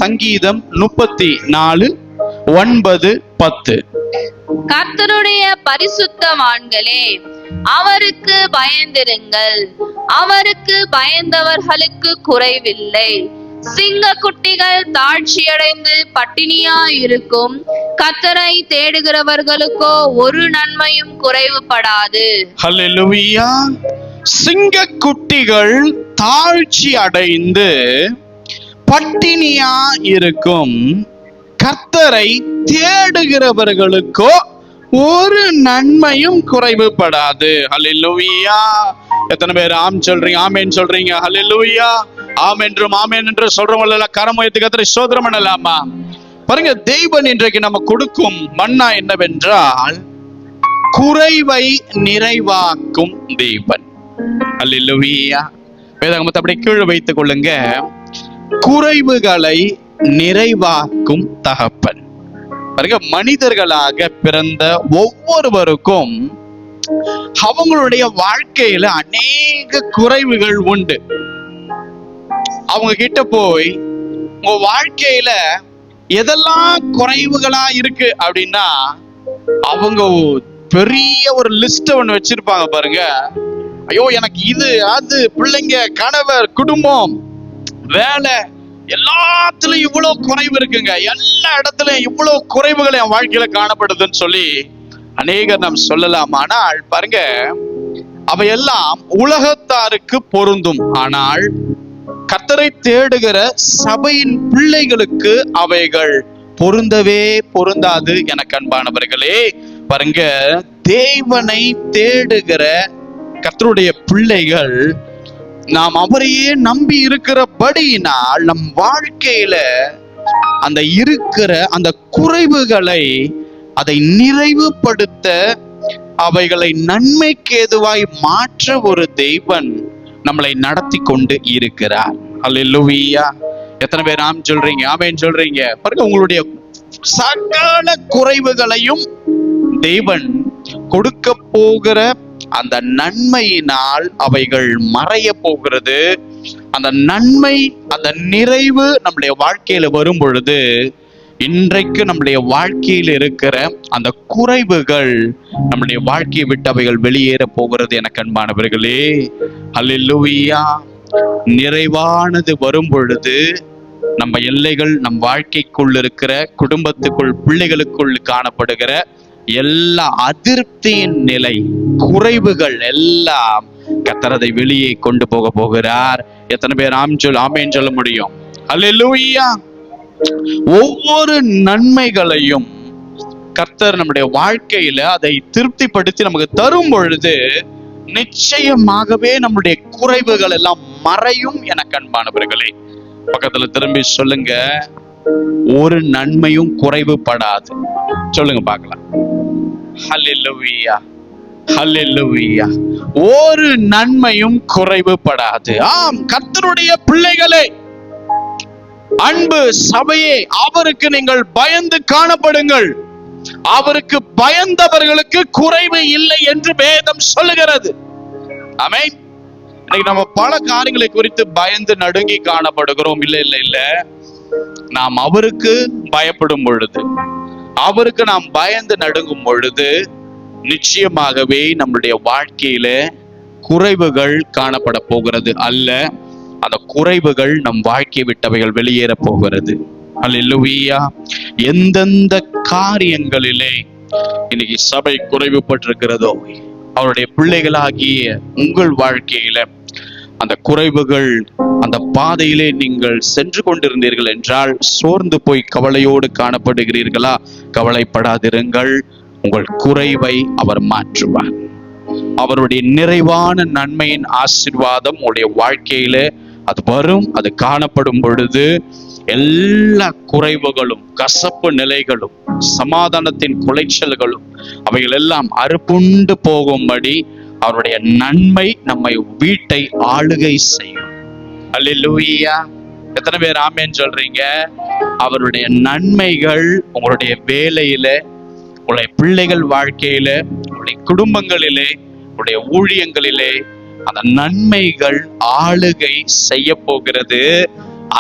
சங்கீதம் 34:9-10. கர்த்தருடைய பரிசுத்தவான்களே, அவருக்கு பயந்திருங்கள். அவருக்கு பயந்தவர்களுக்கு குறைவில்லை. சிங்க குட்டிகள் தாழ்ச்சியடைந்து பட்டினியாயிருக்கும். கர்த்தரை தேடுகிறவர்களுக்கோ ஒரு நன்மையும் குறைவுபடாது. ஹல்லேலூயா. சிங்க குட்டிகள் தாழ்ச்சி அடைந்து பட்டினியா இருக்கும். கர்த்தரை தேடுகிறவர்களுக்கோ ஒரு நன்மையும் குறைவுபடாது. ஹல்லேலூயா. எத்தனை பேர் ஆம் சொல்றீங்க, ஆமென் சொல்றீங்க? ஹல்லேலூயா. ஆம் என்றும் ஆமென் என்று சொல்றவங்கள கரம் உயர்த்தி கர்த்தரை ஸ்தோத்திரம் பண்ணலாமா? பாருங்க, தேவன் இன்றைக்கு நம்ம கொடுக்கும் மன்னா என்னவென்றால் குறைவை நிறைவாக்கும் தேவன். ஹல்லேலூயா. வேதாகமத்தை அப்படியே கீழே வைத்துக் கொள்ளுங்க. குறைவுகளை நிறைவாக்கும் தகப்பன். பாருங்க, மனிதர்களாக பிறந்த ஒவ்வொருவருக்கும் அவங்களுடைய வாழ்க்கையில அநேக குறைவுகள் உண்டு. அவங்க கிட்ட போய் உங்க வாழ்க்கையில எதெல்லாம் குறைவுகளா இருக்கு அப்படின்னா அவங்க பெரிய ஒரு லிஸ்ட் ஒண்ணு வச்சிருப்பாங்க. பாருங்க, ஐயோ எனக்கு இது அது, பிள்ளைங்க, கணவர், குடும்பம், வேலை, எல்லாத்துலயும் இவ்வளவு குறைவு இருக்குங்க, எல்லா இடத்துலயும் இவ்வளவு குறைவுகள் என் வாழ்க்கையில காணப்படுதுன்னு சொல்லி அநேகர் நாம் சொல்லலாம். ஆனால் பாருங்க, அவையெல்லாம் உலகத்தாருக்கு பொருந்தும். ஆனால் கர்த்தரை தேடுகிற சபையின் பிள்ளைகளுக்கு அவைகள் பொருந்தவே பொருந்தாது. எனக்கு அன்பானவர்களே, பாருங்க, தேவனை தேடுகிற கர்த்தருடைய பிள்ளைகள் நாம் அவரையே நம்பி இருக்கிறபடியினால் நம் வாழ்க்கையில அந்த இருக்கிற அந்த குறைவுகளை அதை நிறைவுபடுத்த அவைகளை நன்மைக்கு ஏதுவாய் மாற்ற ஒரு தெய்வன் நம்மளை நடத்தி கொண்டு இருக்கிறார். ஹல்லேலூயா. எத்தனை பேர் ஆம் சொல்றீங்க, ஆமென் சொல்றீங்க? பாருங்க, உங்களுடைய சகல குறைவுகளையும் தேவன் கொடுக்க போகிற அந்த நன்மையினால் அவைகள் மறைய போகிறது. அந்த நன்மை, அந்த நிறைவு நம்முடைய வாழ்க்கையில வரும் பொழுது இன்றைக்கு நம்முடைய வாழ்க்கையில் இருக்கிற அந்த குறைவுகள் நம்முடைய வாழ்க்கையை விட்டு அவைகள் வெளியேற போகிறது. எனக்கு அன்பானவர்களே, ஹல்லேலூயா. நிறைவானது வரும் பொழுது நம்ம எல்லைகள், நம் வாழ்க்கைக்குள் இருக்கிற குடும்பத்துக்குள், பிள்ளைகளுக்குள் காணப்படுகிற எல்லா அதிருப்தியின் நிலை, குறைவுகள் எல்லாம் கர்த்தர் அதை வெளியே கொண்டு போக போகிறார். எத்தனை பேர் ஆமென் சொல்ல முடியும்? ஹல்லேலூயா. ஒவ்வொரு நன்மைகளையும் கர்த்தர் நம்முடைய வாழ்க்கையில அதை திருப்திப்படுத்தி நமக்கு தரும் பொழுது நிச்சயமாகவே நம்முடைய குறைவுகள் எல்லாம் மறையும். எனக்கு அன்பானவர்களே, பக்கத்துல திரும்பி சொல்லுங்க, ஒரு நன்மையும் குறைவுபடாது. சொல்லுங்க பார்க்கலாம். ஹல்லேலூயா, ஹல்லேலூயா. ஒரு நன்மையும் குறைவுபடாது. ஆம், கர்த்தருடைய பிள்ளைகளே, அன்பு சபையே, அவருக்கு நீங்கள் பயந்து காணப்படுங்கள். அவருக்கு பயந்தவர்களுக்கு குறைவு இல்லை என்று வேதம் சொல்லுகிறது. ஆமென். இன்னைக்கு நம்ம பல காரியங்களை குறித்து பயந்து நடுங்கி காணப்படுகிறோம். இல்ல, நாம் அவருக்கு பயப்படும் பொழுது, அவருக்கு நாம் பயந்து நடுங்கும் பொழுது நிச்சயமாகவே நம்முடைய வாழ்க்கையில குறைவுகள் காணப்பட போகிறது அல்ல. அந்த குறைவுகள் நம் வாழ்க்கையை விட்டவைகள் வெளியேற போகிறது. அல்லேலூயா. எந்தெந்த காரியங்களிலே இன்னைக்கு சபை குறைவுபட்டிருக்கிறதோ, அவருடைய பிள்ளைகளாகிய உங்கள் வாழ்க்கையில அந்த குறைவுகள், அந்த பாதையிலே நீங்கள் சென்று கொண்டிருந்தீர்கள் என்றால் சோர்ந்து போய் கவலையோடு காணப்படுகிறீர்களா? கவலைப்படாதிருங்கள். உங்கள் குறைவை அவர் மாற்றுவார். அவருடைய நிறைவான நன்மையின் ஆசீர்வாதம் உங்களுடைய வாழ்க்கையில அது வரும். அது காணப்படும் பொழுது எல்லா குறைவுகளும், கசப்பு நிலைகளும், சமாதானத்தின் குலைச்சல்களும் அவைகள் எல்லாம் அறுப்புண்டு போகும்படி அவருடைய நன்மை நம்மை வீட்டை ஆளுகை செய்யும். அல்லேலூயா. எத்தனை பேர் ஆமென் சொல்றீங்க? அவருடைய நன்மைகள் உங்களுடைய வேலையில, உங்களுடைய பிள்ளைகள் வாழ்க்கையில, உங்களுடைய குடும்பங்களிலே, உங்களுடைய ஊழியங்களிலே அந்த நன்மைகள் ஆளுகை செய்ய போகிறது.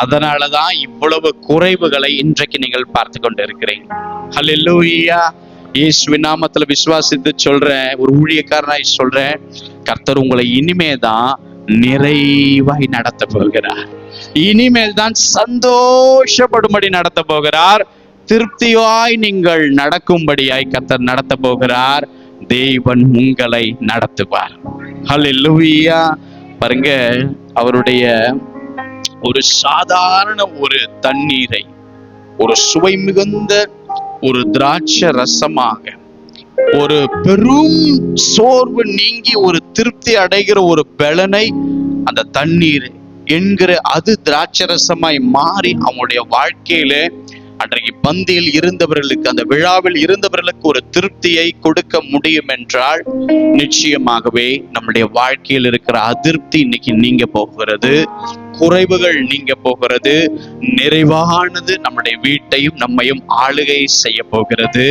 அதனாலதான் இவ்வளவு குறைவுகளை இன்றைக்கு நீங்கள் பார்த்து கொண்டு இருக்கிறீங்க. ஹல்லேலூயா. இயேசுவின் நாமத்துல விசுவாசித்து சொல்றேன், ஒரு ஊழியக்காரனாய் சொல்றேன், கர்த்தர் உங்களை இனிமேதான் நிறைவாய் நடத்த போகிறார். இனிமேல் தான் சந்தோஷப்படும்படி நடத்த போகிறார். திருப்தியாய் நீங்கள் நடக்கும்படியாய் கர்த்தர் நடத்த போகிறார். தேவன் உங்களை நடத்துவார். ஹல்லேலூயா. பாருங்க, அவருடைய ஒரு சாதாரண ஒரு தண்ணீரை ஒரு சுவை மிகுந்த ஒரு திராட்சை ரசமாக, ஒரு பெரும் சோர்வு நீங்கி ஒரு திருப்தி அடைகிற ஒரு பலனை அந்த தண்ணீர் என்கிற அது திராட்சை ரசமாய் மாறி அவனுடைய வாழ்க்கையில அன்றைக்கு பந்தியில் இருந்தவர்களுக்கு, அந்த விழாவில் இருந்தவர்களுக்கு ஒரு திருப்தியை கொடுக்க முடியும் என்றால் நிச்சயமாகவே நம்முடைய வாழ்க்கையில் இருக்கிற அதிருப்தி இன்னைக்கு நீங்க போகிறது, குறைவுகள் நீங்க போகிறது, நிறைவானது நம்முடைய வீட்டையும் நம்மையும் ஆளுகை செய்ய போகிறது.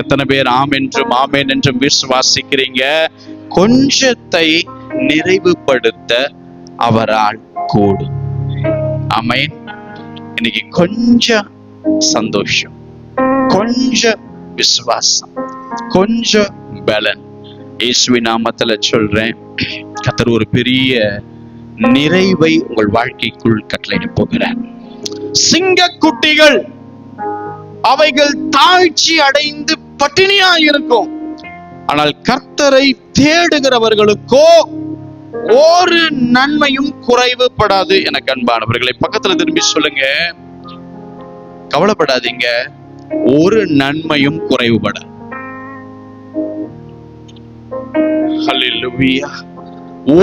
எத்தனை பேர் ஆமென் என்றும் விசுவாசிக்கிறீங்க? கொஞ்சத்தை நிறைவுபடுத்த அவரால் கூடும். ஆமென். இன்னைக்கு கொஞ்சம் சந்தோஷம், கொஞ்சம் விசுவாசம், கொஞ்சம் பலன், இயேசுவின் நாமத்துல சொல்றேன், கர்த்தர் ஒரு பெரிய நிறைவை உங்கள் வாழ்க்கைக்குள் கட்டளையிட போகிறார். சிங்கக்குட்டிகள் அவைகள் தாழ்ச்சி அடைந்து பட்டினியா இருக்கும், ஆனால் கர்த்தரை தேடுகிறவர்களுக்கோ ஒரு நன்மையும் குறைவுபடாது. எனக்கு அன்பானவர்களை பக்கத்துல திரும்பி சொல்லுங்க, கவலைப்படாதீங்க, ஒரு நன்மையும் குறைவுபடாது. ஹல்லேலூயா.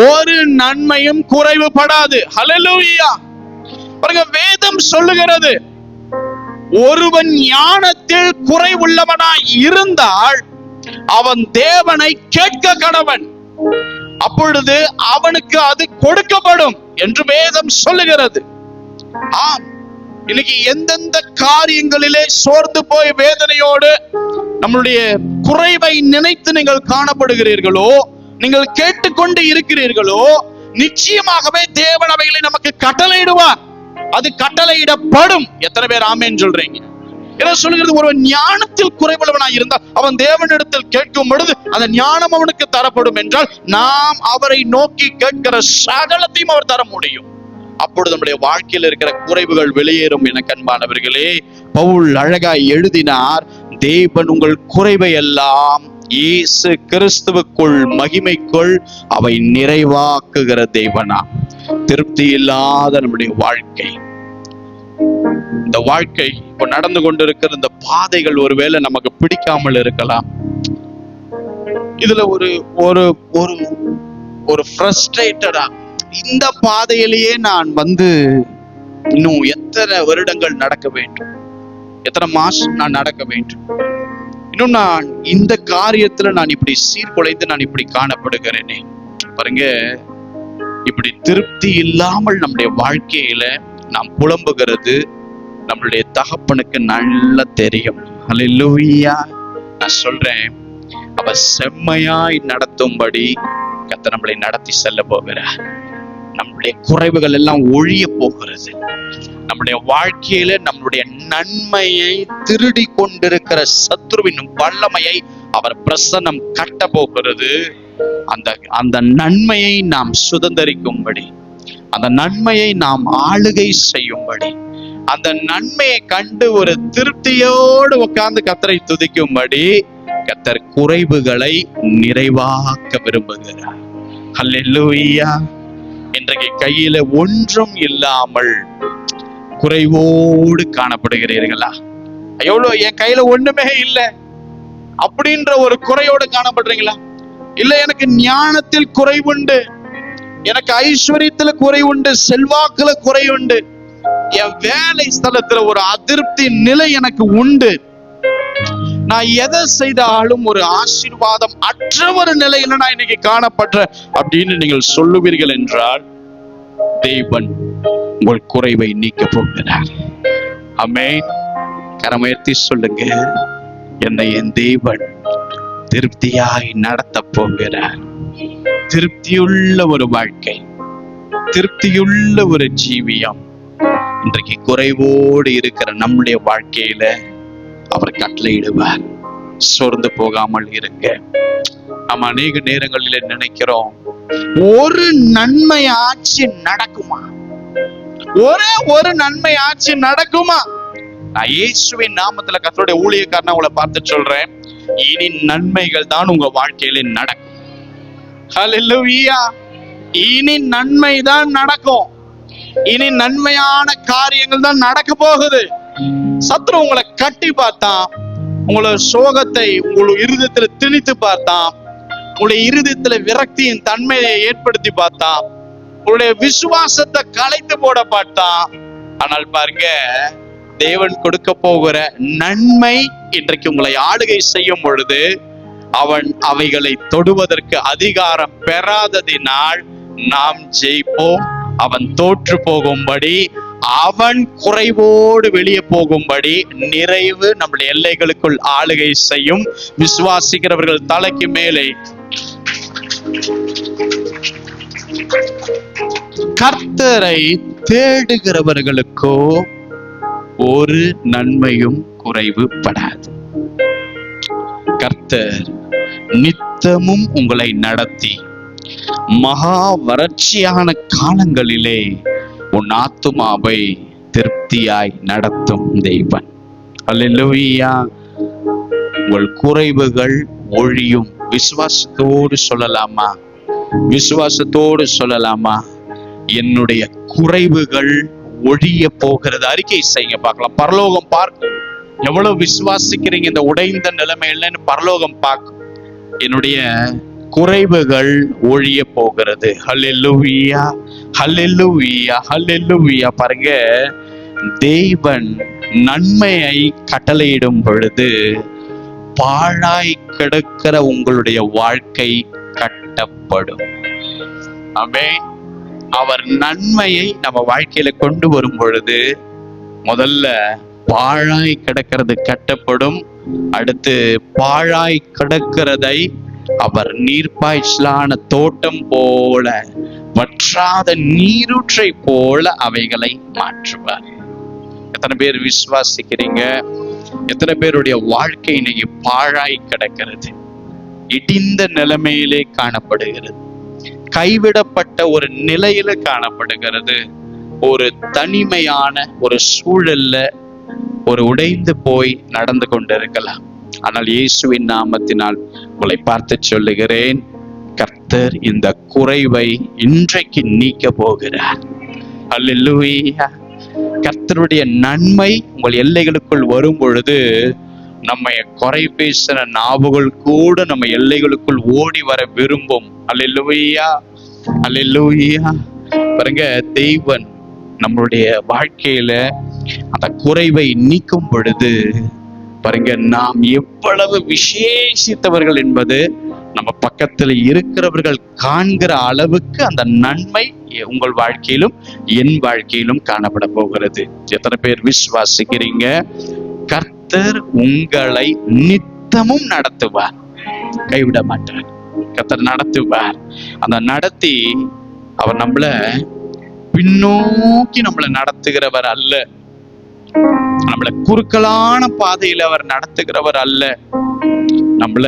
ஒரு நன்மையும் குறைவுபடாது. ஹல்லேலூயா. பாருங்க, வேதம் சொல்லுகிறது, ஒருவன் ஞானத்தில் குறைவுள்ளவனாய் இருந்தால் அவன் தேவனை கேட்க கடவன், அப்பொழுது அவனுக்கு அது கொடுக்கப்படும் என்று வேதம் சொல்லுகிறது. ஆம், இன்னைக்கு எந்தெந்த காரியங்களிலே சோர்ந்து போய் வேதனையோடு நம்மளுடைய குறைவை நினைத்து நீங்கள் காணப்படுகிறீர்களோ, நீங்கள் கேட்டுக்கொண்டு இருக்கிறீர்களோ, நிச்சயமாகவே தேவன் அவைகளை நமக்கு கட்டளையிடுவார். அது கட்டளையிடப்படும். எத்தனை பேர் ஆமென் சொல்றீங்க? என்ன சொல்லுகிறது? ஒருவன் ஞானத்தில் குறைவுள்ளவனாய் இருந்தால் அவன் தேவனிடத்தில் கேட்கும் பொழுது அந்த ஞானம் அவனுக்கு தரப்படும் என்றால் நாம் அவரை நோக்கி கேட்கிற சகலத்தையும் அவர் தர முடியும். அப்பொழுது நம்முடைய வாழ்க்கையில் இருக்கிற குறைவுகள் வெளியேறும். எனக்கு அன்பானவர்களே, பவுல் அழகாய் எழுதினார், தேவன் உங்கள் குறைவை எல்லாம் இயேசு கிறிஸ்துவுக்குள் மகிமைக்குள் அவை நிறைவாக்குகிற தேவனா. திருப்தி இல்லாத நம்முடைய வாழ்க்கை, இந்த வாழ்க்கை இப்ப நடந்து கொண்டிருக்கிற இந்த பாதைகள் ஒருவேளை நமக்கு பிடிக்காமல் இருக்கலாம். இதுல ஒரு ஒரு ஒரு ஒரு ஃப்ரஸ்ட்ரேட்டடா, இந்த பாதையிலேயே நான் இன்னும் எத்தனை வருடங்கள் நடக்க வேண்டும், எத்தனை மாசம் நான் நடக்க வேண்டும், இன்னும் நான் இந்த காரியத்துல நான் இப்படி சீர்குலைந்து நான் இப்படி காணப்படுகிறேனே. பாருங்க, இப்படி திருப்தி இல்லாமல் நம்முடைய வாழ்க்கையில நாம் புலம்புகிறது நம்மளுடைய தகப்பனுக்கு நல்லா தெரியும். ஹல்லேலூயா. நான் சொல்றேன், அவர் செம்மையாய் நடத்தும்படி கர்த்தர் நம்மளை நடத்தி செல்ல போகிறார். நம்முடைய குறைவுகள் எல்லாம் ஒழிய போகிறது. நம்முடைய வாழ்க்கையில நம்முடைய நன்மையை திருடி கொண்டிருக்கிற சத்ருவின் வல்லமையை அவர் பிரசன்னம் கட்ட போகிறது. அந்த நன்மையை நாம் சுதந்தரிக்கும்படி, அந்த நன்மையை நாம் ஆளுகை செய்யும்படி, அந்த நன்மையை கண்டு ஒரு திருப்தியோடு உட்கார்ந்து கர்த்தரை துதிக்கும்படி கர்த்தர் குறைவுகளை நிறைவாக்க விரும்புகிறார். ஹல்லேலூயா. இன்றைக்கு கையில ஒன்றும் இல்லாமல் குறைவோடு காணப்படுகிறீர்களா? எவ்வளவு, என் கையில ஒண்ணுமே இல்லை அப்படின்ற ஒரு குறையோடு காணப்படுறீங்களா? இல்ல, எனக்கு ஞானத்தில் குறைவுண்டு, எனக்கு ஐஸ்வர்யத்துல குறைவுண்டு, செல்வாக்குல குறைவுண்டு, என் வேலை ஸ்தலத்துல ஒரு அதிருப்தி நிலை எனக்கு உண்டு, நான் எதை செய்தாலும் ஒரு ஆசீர்வாதம் அற்ற ஒரு நிலையில நான் இன்னைக்கு காணப்படுறேன் அப்படின்னு நீங்கள் சொல்லுவீர்கள் என்றால் தேவன் உங்கள் குறைவை நீக்க போகிறார். ஆமென். கரமுயர்த்தி சொல்லுங்க, என்னை என் தேவன் திருப்தியாய் நடத்த போகிறார். திருப்தியுள்ள ஒரு வாழ்க்கை, திருப்தியுள்ள ஒரு ஜீவியம் இன்றைக்கு குறைவோடு இருக்கிற நம்முடைய வாழ்க்கையில அவர் கட்டளையிடுவார். சோர்ந்து போகாமல் இருக்க. நம்ம அநேக நேரங்களில நினைக்கிறோம், ஒரு நன்மை ஆட்சி நடக்குமா, ஒரே ஒரு நன்மை ஆட்சி நடக்குமா? நான் இயேசுவின் நாமத்துல கர்த்தருடைய ஊழியக்காரனை உங்களை பார்த்து சொல்றேன், இனி நன்மைகள் தான் உங்க வாழ்க்கையில நடக்கும். ஹல்லேலூயா. இனி நன்மை தான் நடக்கும். இனி நன்மையான காரியங்கள் தான் நடக்க போகுது. சத்ரு உங்களை கட்டி பார்த்தான், உங்களோட சோகத்தை உங்களுடைய இருதயத்துல திணித்து பார்த்தான், உங்களுடைய இருதயத்துல விரக்தியின் தன்மையை ஏற்படுத்தி பார்த்தான், உங்களுடைய விசுவாசத்தை கலைத்து போட பார்த்தான். ஆனால் பாருங்க, தேவன் கொடுக்க போகிற நன்மை இன்றைக்கு உங்களை ஆளுகை செய்யும் பொழுது அவன் அவைகளை தொடுவதற்கு அதிகாரம் பெறாததினால் நாம் ஜெயிப்போம். அவன் தோற்று போகும்படி, அவன் குறைவோடு வெளியே போகும்படி நிறைவு நம்முடைய எல்லைகளுக்குள் ஆளுகை செய்யும். விசுவாசிக்கிறவர்கள் தலைக்கு மேலே கர்த்தரை தேடுகிறவர்களுக்கோ ஒரு நன்மையும் குறைவுபடாது. கர்த்தர் நித்தமும் உங்களை நடத்தி மகா வறட்சியான காலங்களிலே உன் ஆத்துமாவை திருப்தியாய் நடத்தும் தெய்வன். அல்லேலூயா. உங்கள் குறைவுகள் ஒழியும். விசுவாசத்தோடு சொல்லலாமா? விசுவாசத்தோடு சொல்லலாமா? என்னுடைய குறைவுகள் ஒழிய போகிறது. அறிக்கை செய்யுங்க பார்க்கலாம். பரலோகம் பார்க்கும். எவ்வளவு விசுவாசிக்கிறீங்க இந்த உடைந்த நிலைமையிலன்னு பரலோகம் பார்க்கும். என்னுடைய குறைவுகள் ஒழிய போகிறது. ஹல்லேலூயா, ஹல்லேலூயா, ஹல்லேலூயா. பாருங்க, தேவன் நன்மையை கட்டளையிடும் பொழுது பாழாய் கிடக்கிற உங்களுடைய வாழ்க்கை கட்டப்படும். ஆமென். அவர் நன்மையை நம்ம வாழ்க்கையில கொண்டு வரும் பொழுது முதல்ல பாழாய் கிடக்கிறது கட்டப்படும். அடுத்து பாழாய் கிடக்கிறதை அவர் நீர்ப்பாய்ச்சலான தோட்டம் போல, வற்றாத நீரூற்றை போல அவைகளை மாற்றுவார். எத்தனை பேர் விசுவாசிக்கிறீங்க? எத்தனை பேருடைய வாழ்க்கை இன்னைக்கு பாழாய் கிடக்கிறது, இடிந்த நிலைமையிலே காணப்படுகிறது, கைவிடப்பட்ட ஒரு நிலையில காணப்படுகிறது, ஒரு தனிமையான ஒரு சூழல்ல ஒரு உடைந்து போய் நடந்து கொண்டிருக்கலாம். ஆனால் இயேசுவின் நாமத்தினால் உங்களை பார்த்து சொல்லுகிறேன், கர்த்தர் இந்த குறைவை இன்றைக்கு நீக்க போகிறார். அல்லேலூயா. கர்த்தருடைய நன்மை உங்கள் எல்லைகளுக்குள் வரும் பொழுது நம்ம குறை பேசுற நாவுகள் கூட நம்ம எல்லைகளுக்குள் ஓடி வர விரும்பும். அல்லேலூயா, அல்லேலூயா. பாருங்க, தெய்வன் நம்மளுடைய வாழ்க்கையில அந்த குறைவை நீக்கும் பொழுது பாருங்க, நாம் எவ்வளவு விசேஷித்தவர்கள் என்பது நம்ம பக்கத்துல இருக்கிறவர்கள் காண்கிற அளவுக்கு அந்த நன்மை உங்கள் வாழ்க்கையிலும் என் வாழ்க்கையிலும் காணப்பட போகிறது. எத்தனை பேர் விசுவாசிக்கிறீங்க? கர்த்தர் உங்களை நித்தமும் நடத்துவார், கைவிட மாட்டார். கர்த்தர் நடத்துவார். அந்த நடத்தி அவர் நம்மள பின்னோக்கி நம்மளை நடத்துகிறவர் அல்ல, நம்மள குறுக்கலான பாதையில அவர் நடத்துகிறவர் அல்ல. நம்மள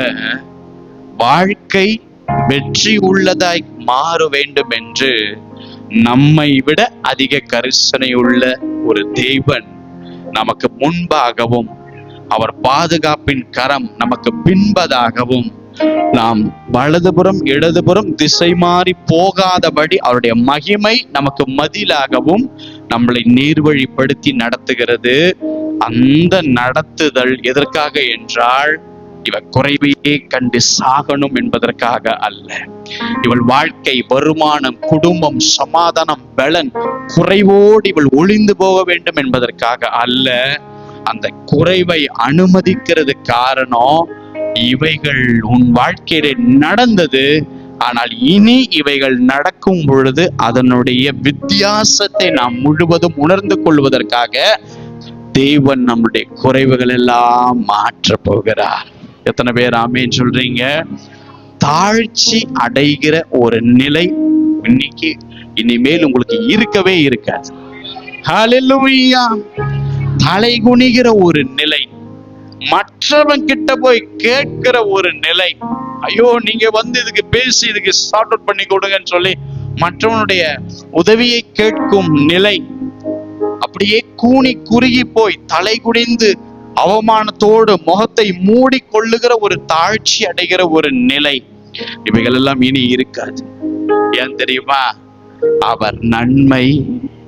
வாழ்க்கை வெற்றி உள்ளதாய் மாற வேண்டும் என்று நம்மை விட அதிக கரிசனை உள்ள ஒரு தேவன் நமக்கு முன்பாகவும், அவர் பாதுகாப்பின் கரம் நமக்கு பின்பதாகவும், நாம் வலதுபுறம் இடதுபுறம் திசை மாறி போகாதபடி அவருடைய மகிமை நமக்கு மதிலாகவும் நம்மளை நீர்வழிப்படுத்தி நடத்துகிறது. அந்த நடத்துதல் எதற்காக என்றால், இவ குறைவையே கண்டு சாகணும் என்பதற்காக அல்ல. இவள் வாழ்க்கை, வருமானம், குடும்பம், சமாதானம், பலன் குறைவோடு இவள் ஒளிந்து போக வேண்டும் என்பதற்காக அல்ல. அந்த குறைவை அனுமதிக்கிறது காரணம், இவைகள் உன் வாழ்க்கையில நடந்தது, ஆனால் இனி இவைகள் நடக்கும் பொழுது அதனுடைய வித்தியாசத்தை நாம் முழுவதும் உணர்ந்து கொள்வதற்காக தேவன் நம்முடைய குறைவுகள் எல்லாம் மாற்ற போகிறார். எத்தனை பேர் ஆமென் சொல்றீங்க? தாழ்ச்சி அடைகிற ஒரு நிலை இன்னைக்கு இனிமேல் உங்களுக்கு இருக்கவே இருக்காது. ஹல்லேலூயா. தலை குனிகிற ஒரு நிலை, மற்றவன் கிட்ட போய் கேட்கிற ஒரு நிலை. ஐயோ நீங்க இதுக்கு பேசி இதுக்கு சார்ட் அவுட் பண்ணி கொடுங்கன்னு சொல்லி மற்றவனுடைய உதவியை கேட்கும் நிலை. அப்படியே கூனி குறுகி போய் தலை குனிந்து அவமானத்தோடு முகத்தை மூடி கொள்ளுகிற ஒரு தாழ்ச்சி அடைகிற ஒரு நிலை, இவைகள் எல்லாம் இனி இருக்காது. ஏன் தெரியுமா? அவர் நன்மை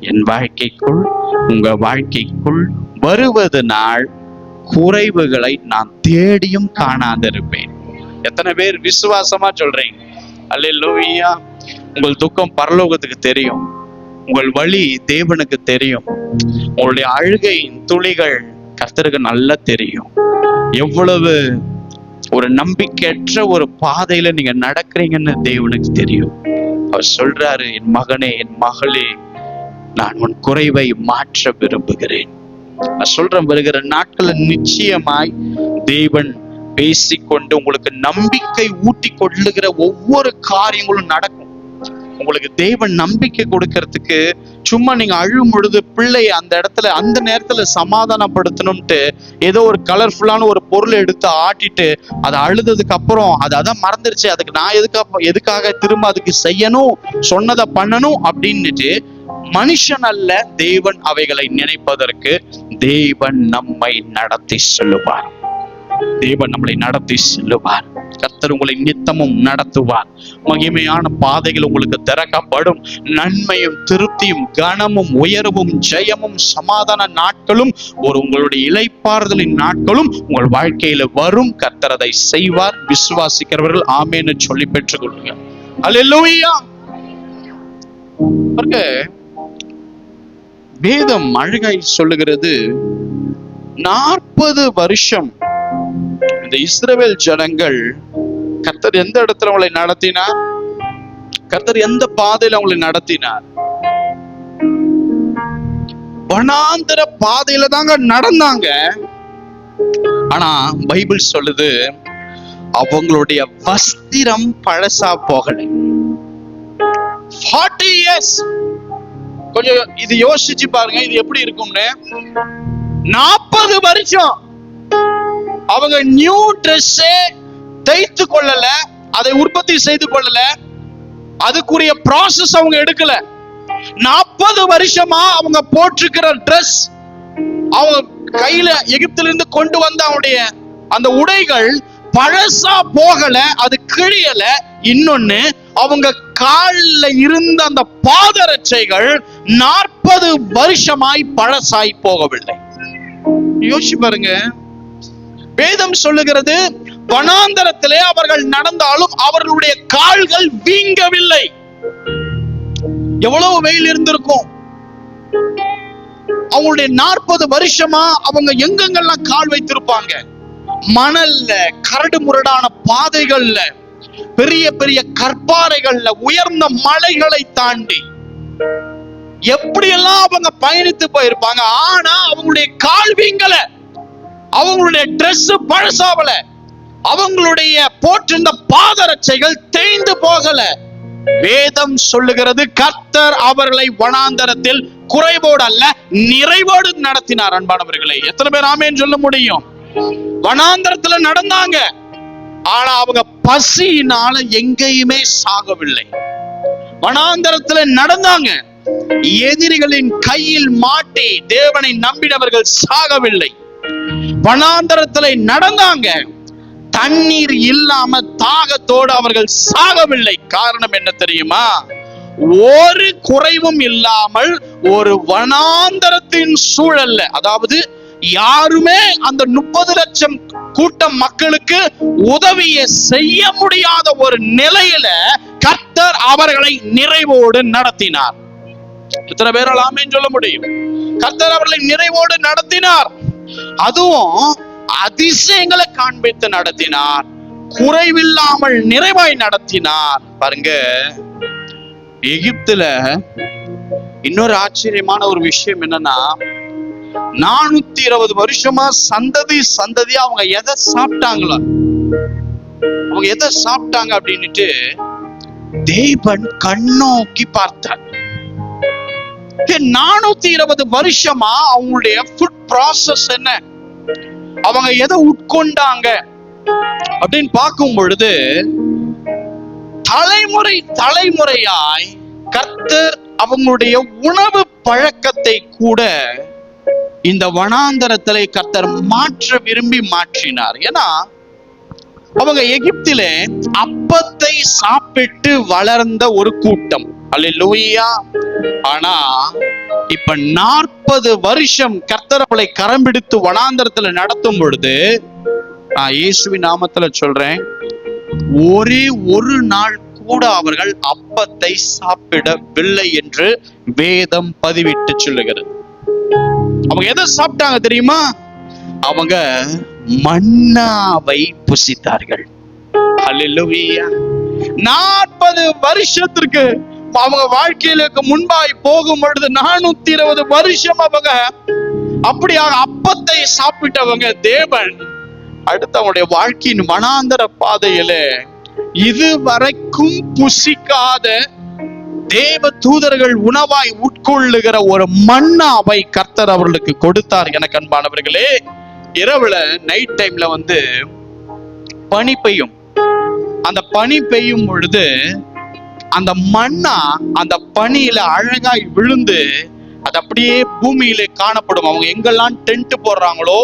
என் வாழ்க்கைக்குள் உங்க வாழ்க்கைக்குள் வருவது நாள் குறைவுகளை நான் தேடியும் காணாதிருப்பேன். எத்தனை பேர் விசுவாசமா சொல்றீங்க? அல்லேலூயா. உங்கள் துக்கம் பரலோகத்துக்கு தெரியும், உங்கள் வலி தேவனுக்கு தெரியும், உங்களுடைய அழுகையின் துளிகள் கர்த்தருக்கு நல்லா தெரியும். எவ்வளவு ஒரு நம்பிக்கையற்ற ஒரு பாதையில நீங்க நடக்கிறீங்கன்னு தேவனுக்கு தெரியும். அவர் சொல்றாரு, என் மகனே என் மகளே, நான் உன் குறைவை மாற்ற விரும்புகிறேன். நான் சொல்றேன், வருகிற நாட்கள்ல நிச்சயமாய் தேவன் பேசிக்கொண்டு உங்களுக்கு நம்பிக்கை ஊட்டி கொள்ளுகிற ஒவ்வொரு காரியங்களும் நடக்கும். உங்களுக்கு தேவன் நம்பிக்கை கொடுக்கறதுக்கு சும்மா நீங்க அழும் பொழுது பிள்ளைய அந்த இடத்துல அந்த நேரத்துல சமாதானப்படுத்தணும்ட்டு ஏதோ ஒரு கலர்ஃபுல்லான ஒரு பொருளை எடுத்து ஆட்டிட்டு அதை அழுததுக்கு அப்புறம் அதான் மறந்துருச்சு, அதுக்கு நான் எதுக்காக திரும்ப அதுக்கு செய்யணும், சொன்னதை பண்ணணும் அப்படின்னுட்டு மனுஷன் அல்ல தேவன் அவைகளை நினைப்பதற்கு தேவன் நம்மை நடத்தி செல்லுவார். தேவன் நம்மளை நடத்தி செல்லுவார். கர்த்தர் உங்களை நித்தமும் நடத்துவார். மகிமையான பாதைகள் உங்களுக்கு திறக்கப்படும். நன்மையும் திருப்தியும் கனமும் உயர்வும் ஜெயமும் சமாதான நாட்களும் உங்களுடைய இளைப்பாறுதலின் நாட்களும் உங்கள் வாழ்க்கையில வரும். கர்த்தர் அதை செய்வார். விசுவாசிக்கிறவர்கள் ஆமென்னு சொல்லி பெற்றுக் கொள்ளுங்க. அல்லேலூயா. வேதம் அழகாய் சொல்லுகிறது, 40 வருஷம் இந்த இஸ்ரவேல் ஜனங்கள் கர்த்தர் எந்த இடத்துல அவங்களை நடத்தினார்? கர்த்தர் எந்த பாதையில அவங்களை நடத்தினார்? வனாந்தர பாதையில தாங்க நடந்தாங்க. ஆனா பைபிள் சொல்லுது, அவங்களுடைய வஸ்திரம் பழசா போகல. 40 years. கொஞ்சம் இது யோசிச்சு பாருங்க, இது எப்படி இருக்கும்னு. 40 வருஷம் அவங்க நியூ ட்ரெஸ்ஸே தைத்து கொள்ளல, அதை உற்பத்தி செய்து கொள்ளல, அதுக்குரிய ப்ராசஸ் அவங்க எடுக்கல. 40 வருஷமா அவங்க போட்டிருக்கிற ட்ரெஸ், அவங்க கையில எகிப்திலிருந்து கொண்டு வந்த அவங்களுடைய அந்த உடைகள் பழசா போகல, அது கிழியல. இன்னொன்னு, அவங்க கால்ல இருந்த அந்த பாதரட்சைகள் 40 வருஷமாய் பழசாய் போகவில்லை. யோசிச்சு பாருங்க. வேதம் சொல்லுகிறது, வனாந்தரத்திலே அவர்கள் நடந்தாலும் அவர்களுடைய கால்கள் வீங்கவில்லை. எவ்வளவு வெயில் இருந்திருக்கும். அவங்களுடைய 40 வருஷமா அவங்க எங்கெங்கெல்லாம் கால் வைத்திருப்பாங்க? மணல்ல, கரடு முரடான பாதைகள்ல, பெரிய பெரிய கற்பாறைகள்ல, உயர்ந்த மலைகளை தாண்டி எப்படியெல்லாம் அவங்க பயணித்து போயிருப்பாங்க. ஆனா அவங்களுடைய கால் வீங்கல, அவங்களுடைய டிரெஸ் பழசாவல, அவங்களுடைய போற்றிருந்த பாதரட்சைகள் தேய்ந்து போகல. வேதம் சொல்லுகிறது, கர்த்தர் அவர்களை வனாந்தரத்தில் குறைவோடு அல்ல நிறைவோடு நடத்தினார். அன்பானவர்களே, எத்தனை பேர் ஆமென் சொல்ல முடியும்? வனாந்தரத்துல நடந்தாங்க, ஆனா அவங்க பசியினால எங்கேயுமே சாகவில்லை. வனாந்தரத்துல நடந்தாங்க, எதிரிகளின் கையில் மாட்டி தேவனை நம்பினவர்கள் சாகவில்லை. வனாந்தரத்துல நடந்தாங்க, தண்ணீர் இல்லாம தாகத்தோடு அவர்கள் சாகவில்லை. காரணம் என்ன தெரியுமா? ஒரு குறைவும் இல்லாமல் ஒரு வனாந்தரத்தின் சூழல்ல, அதாவது யாருமே அந்த 30 லட்சம் கூட்டம் மக்களுக்கு உதவியை செய்ய முடியாத ஒரு நிலையில கர்த்தர் அவர்களை நிறைவோடு நடத்தினார். எத்தனை பேரால் ஆமென் சொல்ல முடியும்? கர்த்தர் அவர்களை நிறைவோடு நடத்தினார். அதுவும் அதிசயங்களை காண்பித்து நடத்தினார். குறைவில்லாமல் நிறைவாய் நடத்தினார். பாருங்க, எகிப்துல இன்னொரு ஆச்சரியமான ஒரு விஷயம் என்னன்னா, 420 வருஷமா சந்ததியா அவங்க எதை சாப்பிட்டாங்களா, அவங்க எதை சாப்பிட்டாங்க அப்படின்னுட்டு தேவன் கண்ணோக்கி பார்த்தார். 420 வருஷமா அவங்களுடைய ஃபுட் ப்ராசஸ் என்ன, அவங்க எதை உட்கொண்டாங்க அப்படின்னு பார்க்கும் பொழுது தலைமுறை தலைமுறையாய் கர்த்தர் அவங்களுடைய உணவு பழக்கத்தை கூட இந்த வனாந்தரத்திலே கர்த்தர் மாற்ற விரும்பி மாற்றினார். ஏன்னா அவங்க எகிப்திலே அப்பத்தை சாப்பிட்டு வளர்ந்த ஒரு கூட்டம். அல்லேலூயா. ஆனா இப்ப 40 வருஷம் கர்த்தர் அவளை கரம் பிடித்து வனாந்தரத்துல நடத்தும் பொழுது, நான் இயேசுவின் நாமத்துல சொல்றேன், ஒரே ஒரு நாள் கூட அவர்கள் அப்பத்தை சாப்பிடவில்லை என்று வேதம் பதிவிட்டு சொல்லுகிறது. அவங்க எதை சாப்பிட்டாங்க தெரியுமா? அவங்க மன்னாவை புசித்தார்கள். அல்லேலூயா. 40 வருஷத்திற்கு அவங்க வாழ்க்கையிலுக்கு முன்பாய் போகும் பொழுது 420 வருஷம் அவங்க அப்படியாக அப்பத்தை சாப்பிட்டவங்க. தேவன் அடுத்தவங்களுடைய வாழ்க்கையின் வனாந்தர பாதையில இதுவரைக்கும் புசிக்காத தேவ தூதர்கள் உணவாய் உட்கொள்ளுகிற ஒரு மன்னாவை கர்த்தர் அவர்களுக்கு கொடுத்தார். எனக்கு அன்பானவர்களே, இரவுல நைட் டைம்ல பனி பெய்யும். அந்த பனி பெய்யும் பொழுது அந்த மன்னா அந்த பனியில அழகாய் விழுந்து அது அப்படியே பூமியிலே காணப்படும். அவங்க எங்கெல்லாம் டென்ட் போடுறாங்களோ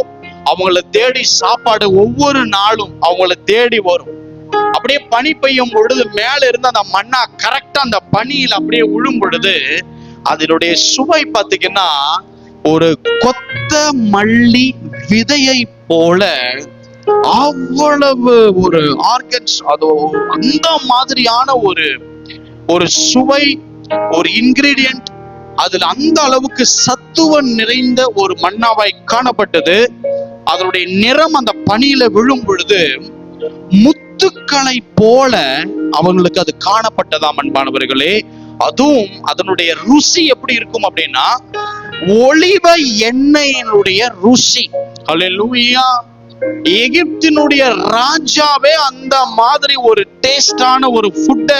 அவங்கள தேடி சாப்பாடு ஒவ்வொரு நாளும் அவங்கள தேடி வரும். அப்படியே பனி பெய்யும் பொழுது மேல இருந்து அந்த மண்ணா கரெக்டா அந்த பனியில அப்படியே விழும் பொழுது அதனுடைய சுவை பார்த்தீங்கன்னா ஒரு கொத்த மல்லி விதையை போல அவ்வளவு ஒரு ஆர்கன்ஸ், அது அந்த மாதிரியான ஒரு சுவை, ஒரு இன்கிரீடியன்ட், அதுல அந்த அளவுக்கு சத்துவம் நிறைந்த ஒரு மன்னாவாய் காணப்பட்டது. அதனுடைய நிறம் அந்த பனியில விழும் பொழுது முத்துக்களை போல அவங்களுக்கு அது காணப்பட்டதாம். அன்பானவர்களே, அதுவும் அதனுடைய ருசி எப்படி இருக்கும் அப்படின்னா ஒலிவ எண்ணெயினுடைய ருசி. அல்லேலூயா. எகிப்தினுடைய ராஜாவே அந்த மாதிரி ஒரு டேஸ்டான ஒரு ஃபுட்ட,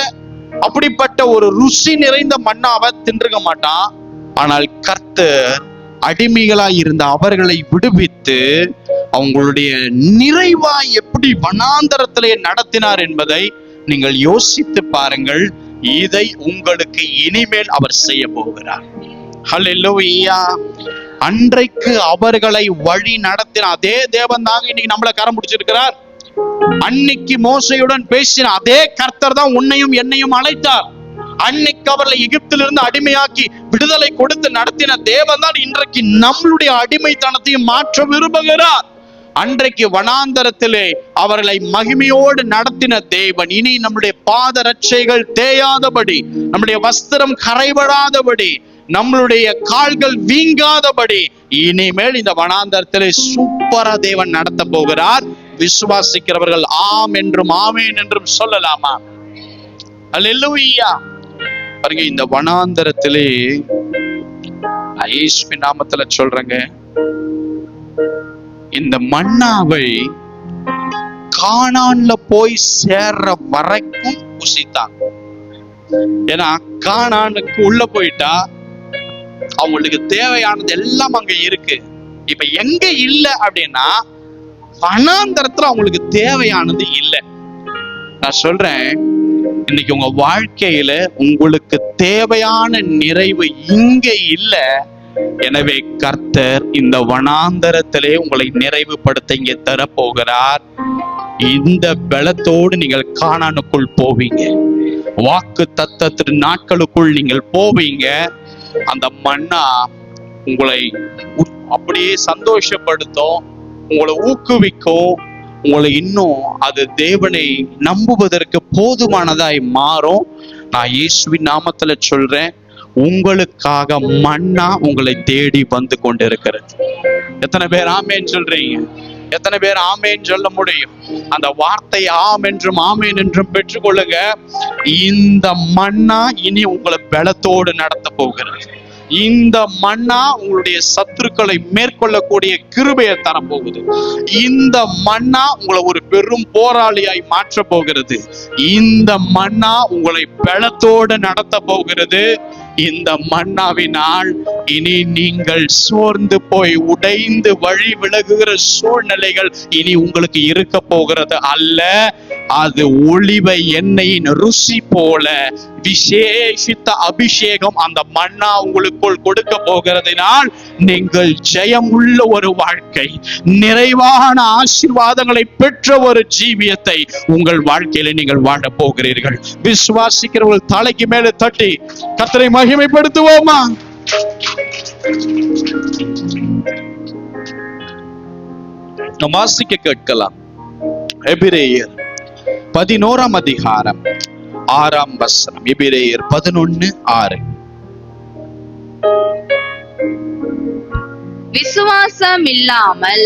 அப்படிப்பட்ட ஒரு ருசி நிறைந்த மன்னாவை தின்றுக்க மாட்டான். ஆனால் கர்த்தர் அடிமைகளாய் இருந்த அவர்களை விடுவித்து அவங்களுடைய நிறைவாய் எப்படி வனாந்தரத்திலே நடத்தினார் என்பதை நீங்கள் யோசித்து பாருங்கள். இதை உங்களுக்கு இனிமேல் அவர் செய்ய போகிறார். ஹல்லேலூயா. அன்றைக்கு அவர்களை வழி நடத்தின அதே தேவன் தாங்க இன்னைக்கு நம்மளை கரம் பிடிச்சிருக்கிறார். அன்னைக்கு மோசையுடன் பேசின அதே கர்த்தர் தான் உன்னையும் என்னையும் அழைத்தார். அன்னைக்கு அவர்களை எகிப்திலிருந்து அடிமையாக்கி விடுதலை கொடுத்து நடத்தின தேவன் தான் இன்றைக்கு நம்மளுடைய அடிமைத்தனத்தையும் மாற்ற விரும்புகிறார். அன்றைக்கு வனாந்தரத்திலே அவர்களை மகிமையோடு நடத்தின தேவன் இனி நம்முடைய பாதரட்சைகள் தேயாதபடி, நம்முடைய வஸ்திரம் கரைபடாதபடி, நம்மளுடைய கால்கள் வீங்காதபடி இனிமேல் இந்த வனாந்தரத்திலே சூப்பரா தேவன் நடத்த போகிறார். விசுவாசிக்கிறவர்கள் ஆம் என்றும் ஆமேன் என்றும் சொல்லலாமா? அல்லேலூயா. பாருங்க, இந்த வனாந்தரத்திலே இயேசுவின் நாமத்துல சொல்றேங்க, இந்த மன்னாவை கானான்ல போய் சேர்ற வரைக்கும் புசித்தாங்க. ஏன்னா கானானுக்கு உள்ள போயிட்டா அவங்களுக்கு தேவையானது எல்லாம் அங்க இருக்கு. இப்ப எங்க இல்ல அப்படின்னா வனாந்தரத்துல அவங்களுக்கு தேவையானது இல்லை. நான் சொல்றேன், இன்னைக்கு உங்க வாழ்க்கையில உங்களுக்கு தேவையான நிறைவு இங்க இல்ல. எனவே கர்த்தர் இந்த வனாந்தரத்திலே உங்களை நிறைவுபடுத்த இங்கே தரப்போகிறார். இந்த பலத்தோடு நீங்கள் கானானுக்குள் போவீங்க. வாக்கு தத்தத்தின் நாட்களுக்குள் நீங்கள் போவீங்க. அந்த மன்னா உங்களை அப்படியே சந்தோஷப்படுத்தும், உங்களை ஊக்குவிக்கும், உங்களை இன்னும் அது தேவனை நம்புவதற்கு போதுமானதாய் மாறும். நான் இயேசுவின் நாமத்துல சொல்றேன், உங்களுக்காக மன்னா உங்களை தேடி வந்து கொண்டிருக்கிறது. எத்தனை பேர் ஆமேன் சொல்றீங்க? எத்தனை பேர் ஆமேன் சொல்ல முடியும்? அந்த வார்த்தை ஆம் என்றும் ஆமேன் என்றும் பெற்றுக்கொள்ளுங்க. இந்த மன்னா இனி உங்களை பலத்தோடு நடத்த போகிறது. இந்த மன்னா உங்களுடைய சத்துருக்களை மேற்கொள்ளக்கூடிய கிருபையை தரப்போகுது. இந்த மன்னா உங்களை ஒரு பெரும் போராளியாய் மாற்ற போகிறது. இந்த மன்னா உங்களை பலத்தோடு நடத்த போகிறது. இந்த மன்னாவினால் இனி நீங்கள் சோர்ந்து போய் உடைந்து வழி விலகுகிற சூழ்நிலைகள் இனி உங்களுக்கு இருக்க போகிறது அல்ல. அது ஒளிவ எண்ணெயின் ருசி போல விசேஷித்த அபிஷேகம் அந்த மன்னா உங்களுக்குள் கொடுக்க போகிறதுனால் நீங்கள் ஜெயமுள்ள ஒரு வாழ்க்கை, நிறைவான ஆசீர்வாதங்களை பெற்ற ஒரு ஜீவியத்தை உங்கள் வாழ்க்கையில நீங்கள் வாழ போகிறீர்கள். விசுவாசிக்கிறவர்கள் தலைக்கு மேலே தட்டி கர்த்தரை மகிமைப்படுத்துவோமா? வாசிக்க கேட்கலாம். எபிரேயர் 11ஆம் அதிகாரம் 6ஆம் வசனம். எபிரேயர் 11:6. விசுவாசம் இல்லாமல்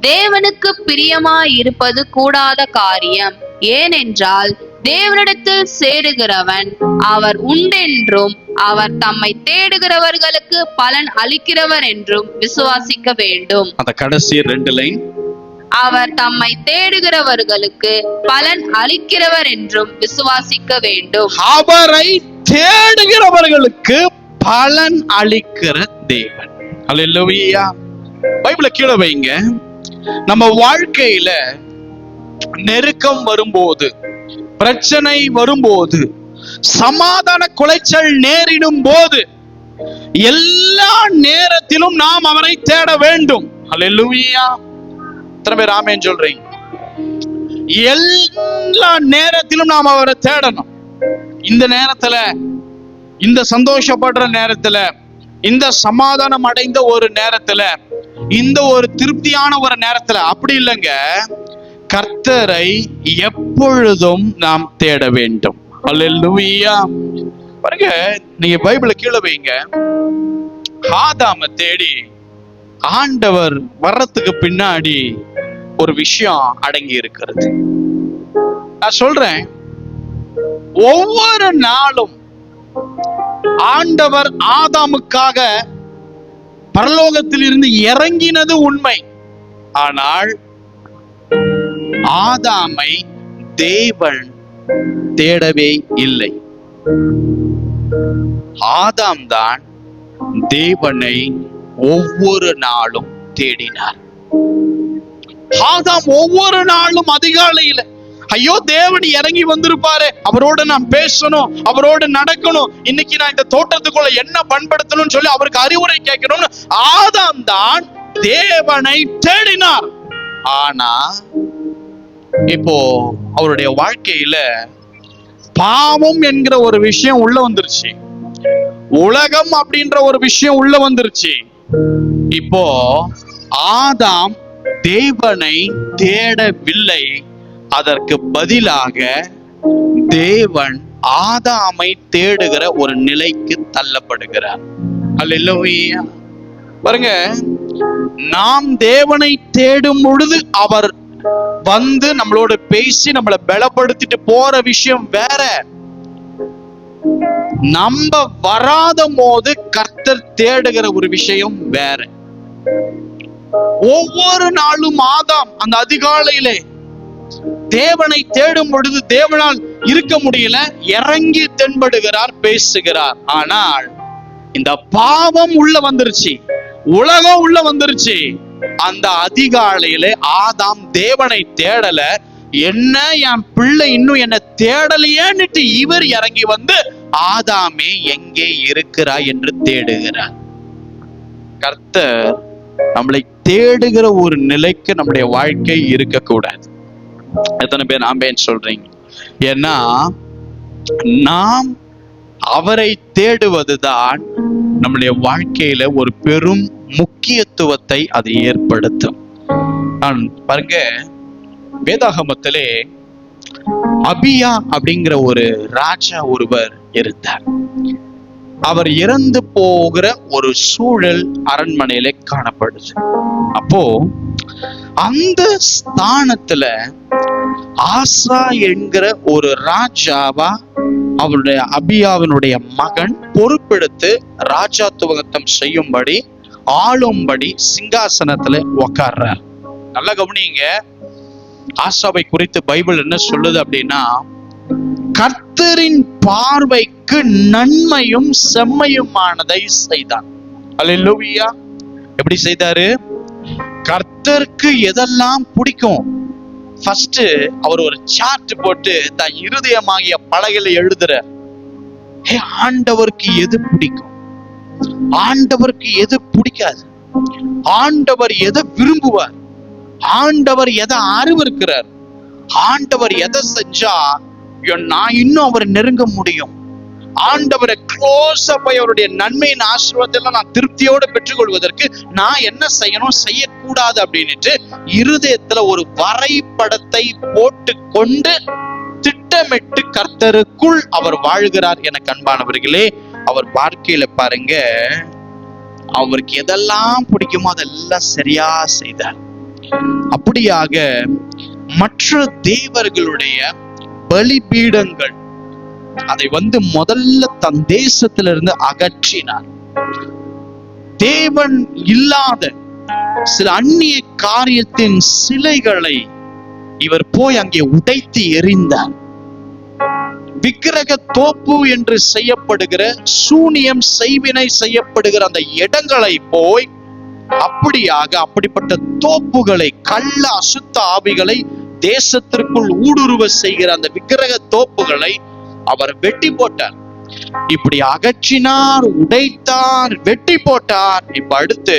தேவனுக்கு பிரியமாய் இருப்பது கூடாத காரியம். ஏனென்றால் தேவனிடத்தில் சேருகிறவன் அவர் உண்டென்றும் அவர் தம்மை தேடுகிறவர்களுக்கு பலன் அளிக்கிறவர் என்றும் விசுவாசிக்க வேண்டும். அந்த கடைசி 2 லைன், அவர் தம்மை தேடுகிறவர்களுக்கு பலன் அளிக்கிறவர் என்றும் விசுவாசிக்க வேண்டும். அவரை தேடுகிறவர்களுக்கு பலன் அளிக்கிற தேவன். அல்லேலூயா. பைபிளை கீழே வைங்க. நம்ம வாழ்க்கையில நெருக்கம் வரும்போது, பிரச்சனை வரும்போது, சமாதான குலைச்சல் நேரிடும் போது, எல்லா நேரத்திலும் நாம் அவரை தேட வேண்டும். அல்லேலூயா. எத்தனை பேர் ஆமென் சொல்றீங்க? எல்லா நேரத்திலும் நாம் அவரை தேடணும். இந்த நேரத்துல, இந்த சந்தோஷப்படுற நேரத்துல, இந்த சமாதானம் அடைந்த ஒரு நேரத்துல, இந்த ஒரு திருப்தியான ஒரு நேரத்துல அப்படி இல்லைங்க. கர்த்தரை எப்பொழுதும் நாம் தேட வேண்டும். அல்லேலூயா. பாருங்க, நீங்க பைபிளை கீழே வைங்க. ஆதாமை தேடி ஆண்டவர் வர்றதுக்கு பின்னாடி ஒரு விஷயம் அடங்கி இருக்கிறது. நான் சொல்றேன், ஒவ்வொரு நாளும் ஆண்டவர் ஆதாமுக்காக பரலோகத்தில் இருந்து இறங்கினது உண்மை. ஆனால் ஆதாமை தேவன் தேடவே இல்லை. ஆதாம் தான் தேவனை ஒவ்வொரு நாளும் தேடினார். ஆதாம் ஒவ்வொரு நாளும் அதிகாலையில, ஐயோ தேவன் இறங்கி வந்திருப்பாரு, அவரோட நான் பேசணும், அவரோடு நடக்கணும், இன்னைக்கு நான் இந்த தோட்டத்துக்குள்ள என்ன பண்படுத்தணும்னு சொல்லி அவருக்கு அறிவுரை கேட்கணும்னு ஆதாம் தான் தேவனை தேடினார். ஆனா இப்போ அவருடைய வாழ்க்கையில பாவம் என்கிற ஒரு விஷயம் உள்ள வந்துருச்சு, உலகம் அப்படின்ற ஒரு விஷயம் உள்ள வந்துருச்சு. இப்போ ஆதாம் தேவனை தேடவில்லை, அதற்கு பதிலாக தேவன் ஆதாமை தேடுகிற ஒரு நிலைக்கு தள்ளப்படுகிறார். அல்லேலூயா. பாருங்க, நாம் தேவனை தேடும் பொழுது அவர் வந்து நம்மளோட பேசி நம்மளை பலப்படுத்திட்டு போற விஷயம் வேற. நம்ம வராத போது கர்த்தர் தேடுகிற ஒரு விஷயம் வேற. ஒவ்வொரு நாளும் ஆதாம் அந்த அதிகாலையிலே தேவனை தேடும் பொழுது தேவனால் இருக்க முடியல, இறங்கி தென்படுகிறார், பேசுகிறார். ஆனால் இந்த பாவம் உள்ள வந்துருச்சு, உலகம் உள்ள வந்துருச்சு. அந்த அதிகாலையிலே ஆதாம் தேவனை தேடல. என்ன, என் பிள்ளை இன்னும் என்ன தேடலையேன்னுட்டு இவர் இறங்கி வந்து ஆதாமே எங்கே இருக்கிறாய் என்று தேடுகிறார். கர்த்தர் நம்மளை தேடுகிற ஒரு நிலைக்கு நம்முடைய வாழ்க்கை இருக்கக்கூடாது. எத்தனை பேர் ஆமென் சொல்றீங்க? ஏன்னா நாம் அவரை தேடுவதுதான் நம்முடைய வாழ்க்கையில ஒரு பெரும் முக்கியத்துவத்தை அது ஏற்படுத்தும். நான் பாருங்க, வேதாகமத்திலே அபியா அப்படிங்கிற ஒரு ராஜா ஒருவர் இருந்தார். அவர் இறந்து போகிற ஒரு சூழல் அரண்மனையில காணப்படுது. அப்போ அந்த ஸ்தானத்துல ஆசா என்கிற ஒரு ராஜாவா அவருடைய அபியாவினுடைய மகன் பொறுப்பெடுத்து ராஜாத்துவம் செய்யும்படி, ஆளும்படி சிங்காசனத்துல உக்கார்றார். நல்லா கவனிங்க, ஆசாவை குறித்து பைபிள் என்ன சொல்லுது அப்படின்னா, கர்த்தரின் பார்வைக்கு நன்மையும் செம்மையுமானதை செய்தான். அல்லேலூயா. எப்படி செய்தாரு? கர்த்தருக்கு எதெல்லாம் பிடிக்கும் ஃபர்ஸ்ட் அவர் ஒரு சார்ட் போட்டு தன் இருதயமாகிய பலகையில எழுதுற. ஆண்டவருக்கு எது பிடிக்கும், ஆண்டவருக்கு எது பிடிக்காது, ஆண்டவர் எதை விரும்புவார், ஆண்டவர் எதை அறிவிருக்கிறார், ஆண்டவர் எதை செஞ்சா நான் இன்னும் அவரை நெருங்க முடியும், ஆண்டவரை க்ளோஸா போய் அவருடைய நன்மையின் ஆசீர்வாதத்தை நான் திருப்தியோட பெற்றுக்கொள்வதற்கு நான் என்ன செய்யணும், செய்யக்கூடாது அப்படின்னுட்டு இருதயத்துல ஒரு வரைபடத்தை போட்டு கொண்டு திட்டமிட்டு கர்த்தருக்குள் அவர் வாழ்கிறார். எனக்கு அன்பானவர்களே, அவர் வாழ்க்கையில பாருங்க, அவருக்கு எதெல்லாம் பிடிக்குமோ அதெல்லாம் சரியா செய்தார். அப்படியாக மற்ற தேவர்களுடைய பலிபீடங்கள் அதை முதல்ல தன் தேசத்திலிருந்து அகற்றினார். தேவன் இல்லாத சில அந்நிய காரியத்தின் சிலைகளை இவர் போய் அங்கே உடைத்து எறிந்தார். விக்கிரக தோப்பு என்று செய்யப்படுகிற சூனியம் செய்வினை செய்யப்படுகிற அந்த இடங்களை போய் அப்படிப்பட்ட தோப்புகளை, கள்ள அசுத்த ஆவிகளை தேசத்திற்குள் ஊடுருவ செய்கிற அந்த விக்கிரக தோப்புகளை அவர் வெட்டி போட்டார். இப்படி அகற்றினார், உடைத்தார், வெட்டி போட்டார். இப்ப அடுத்து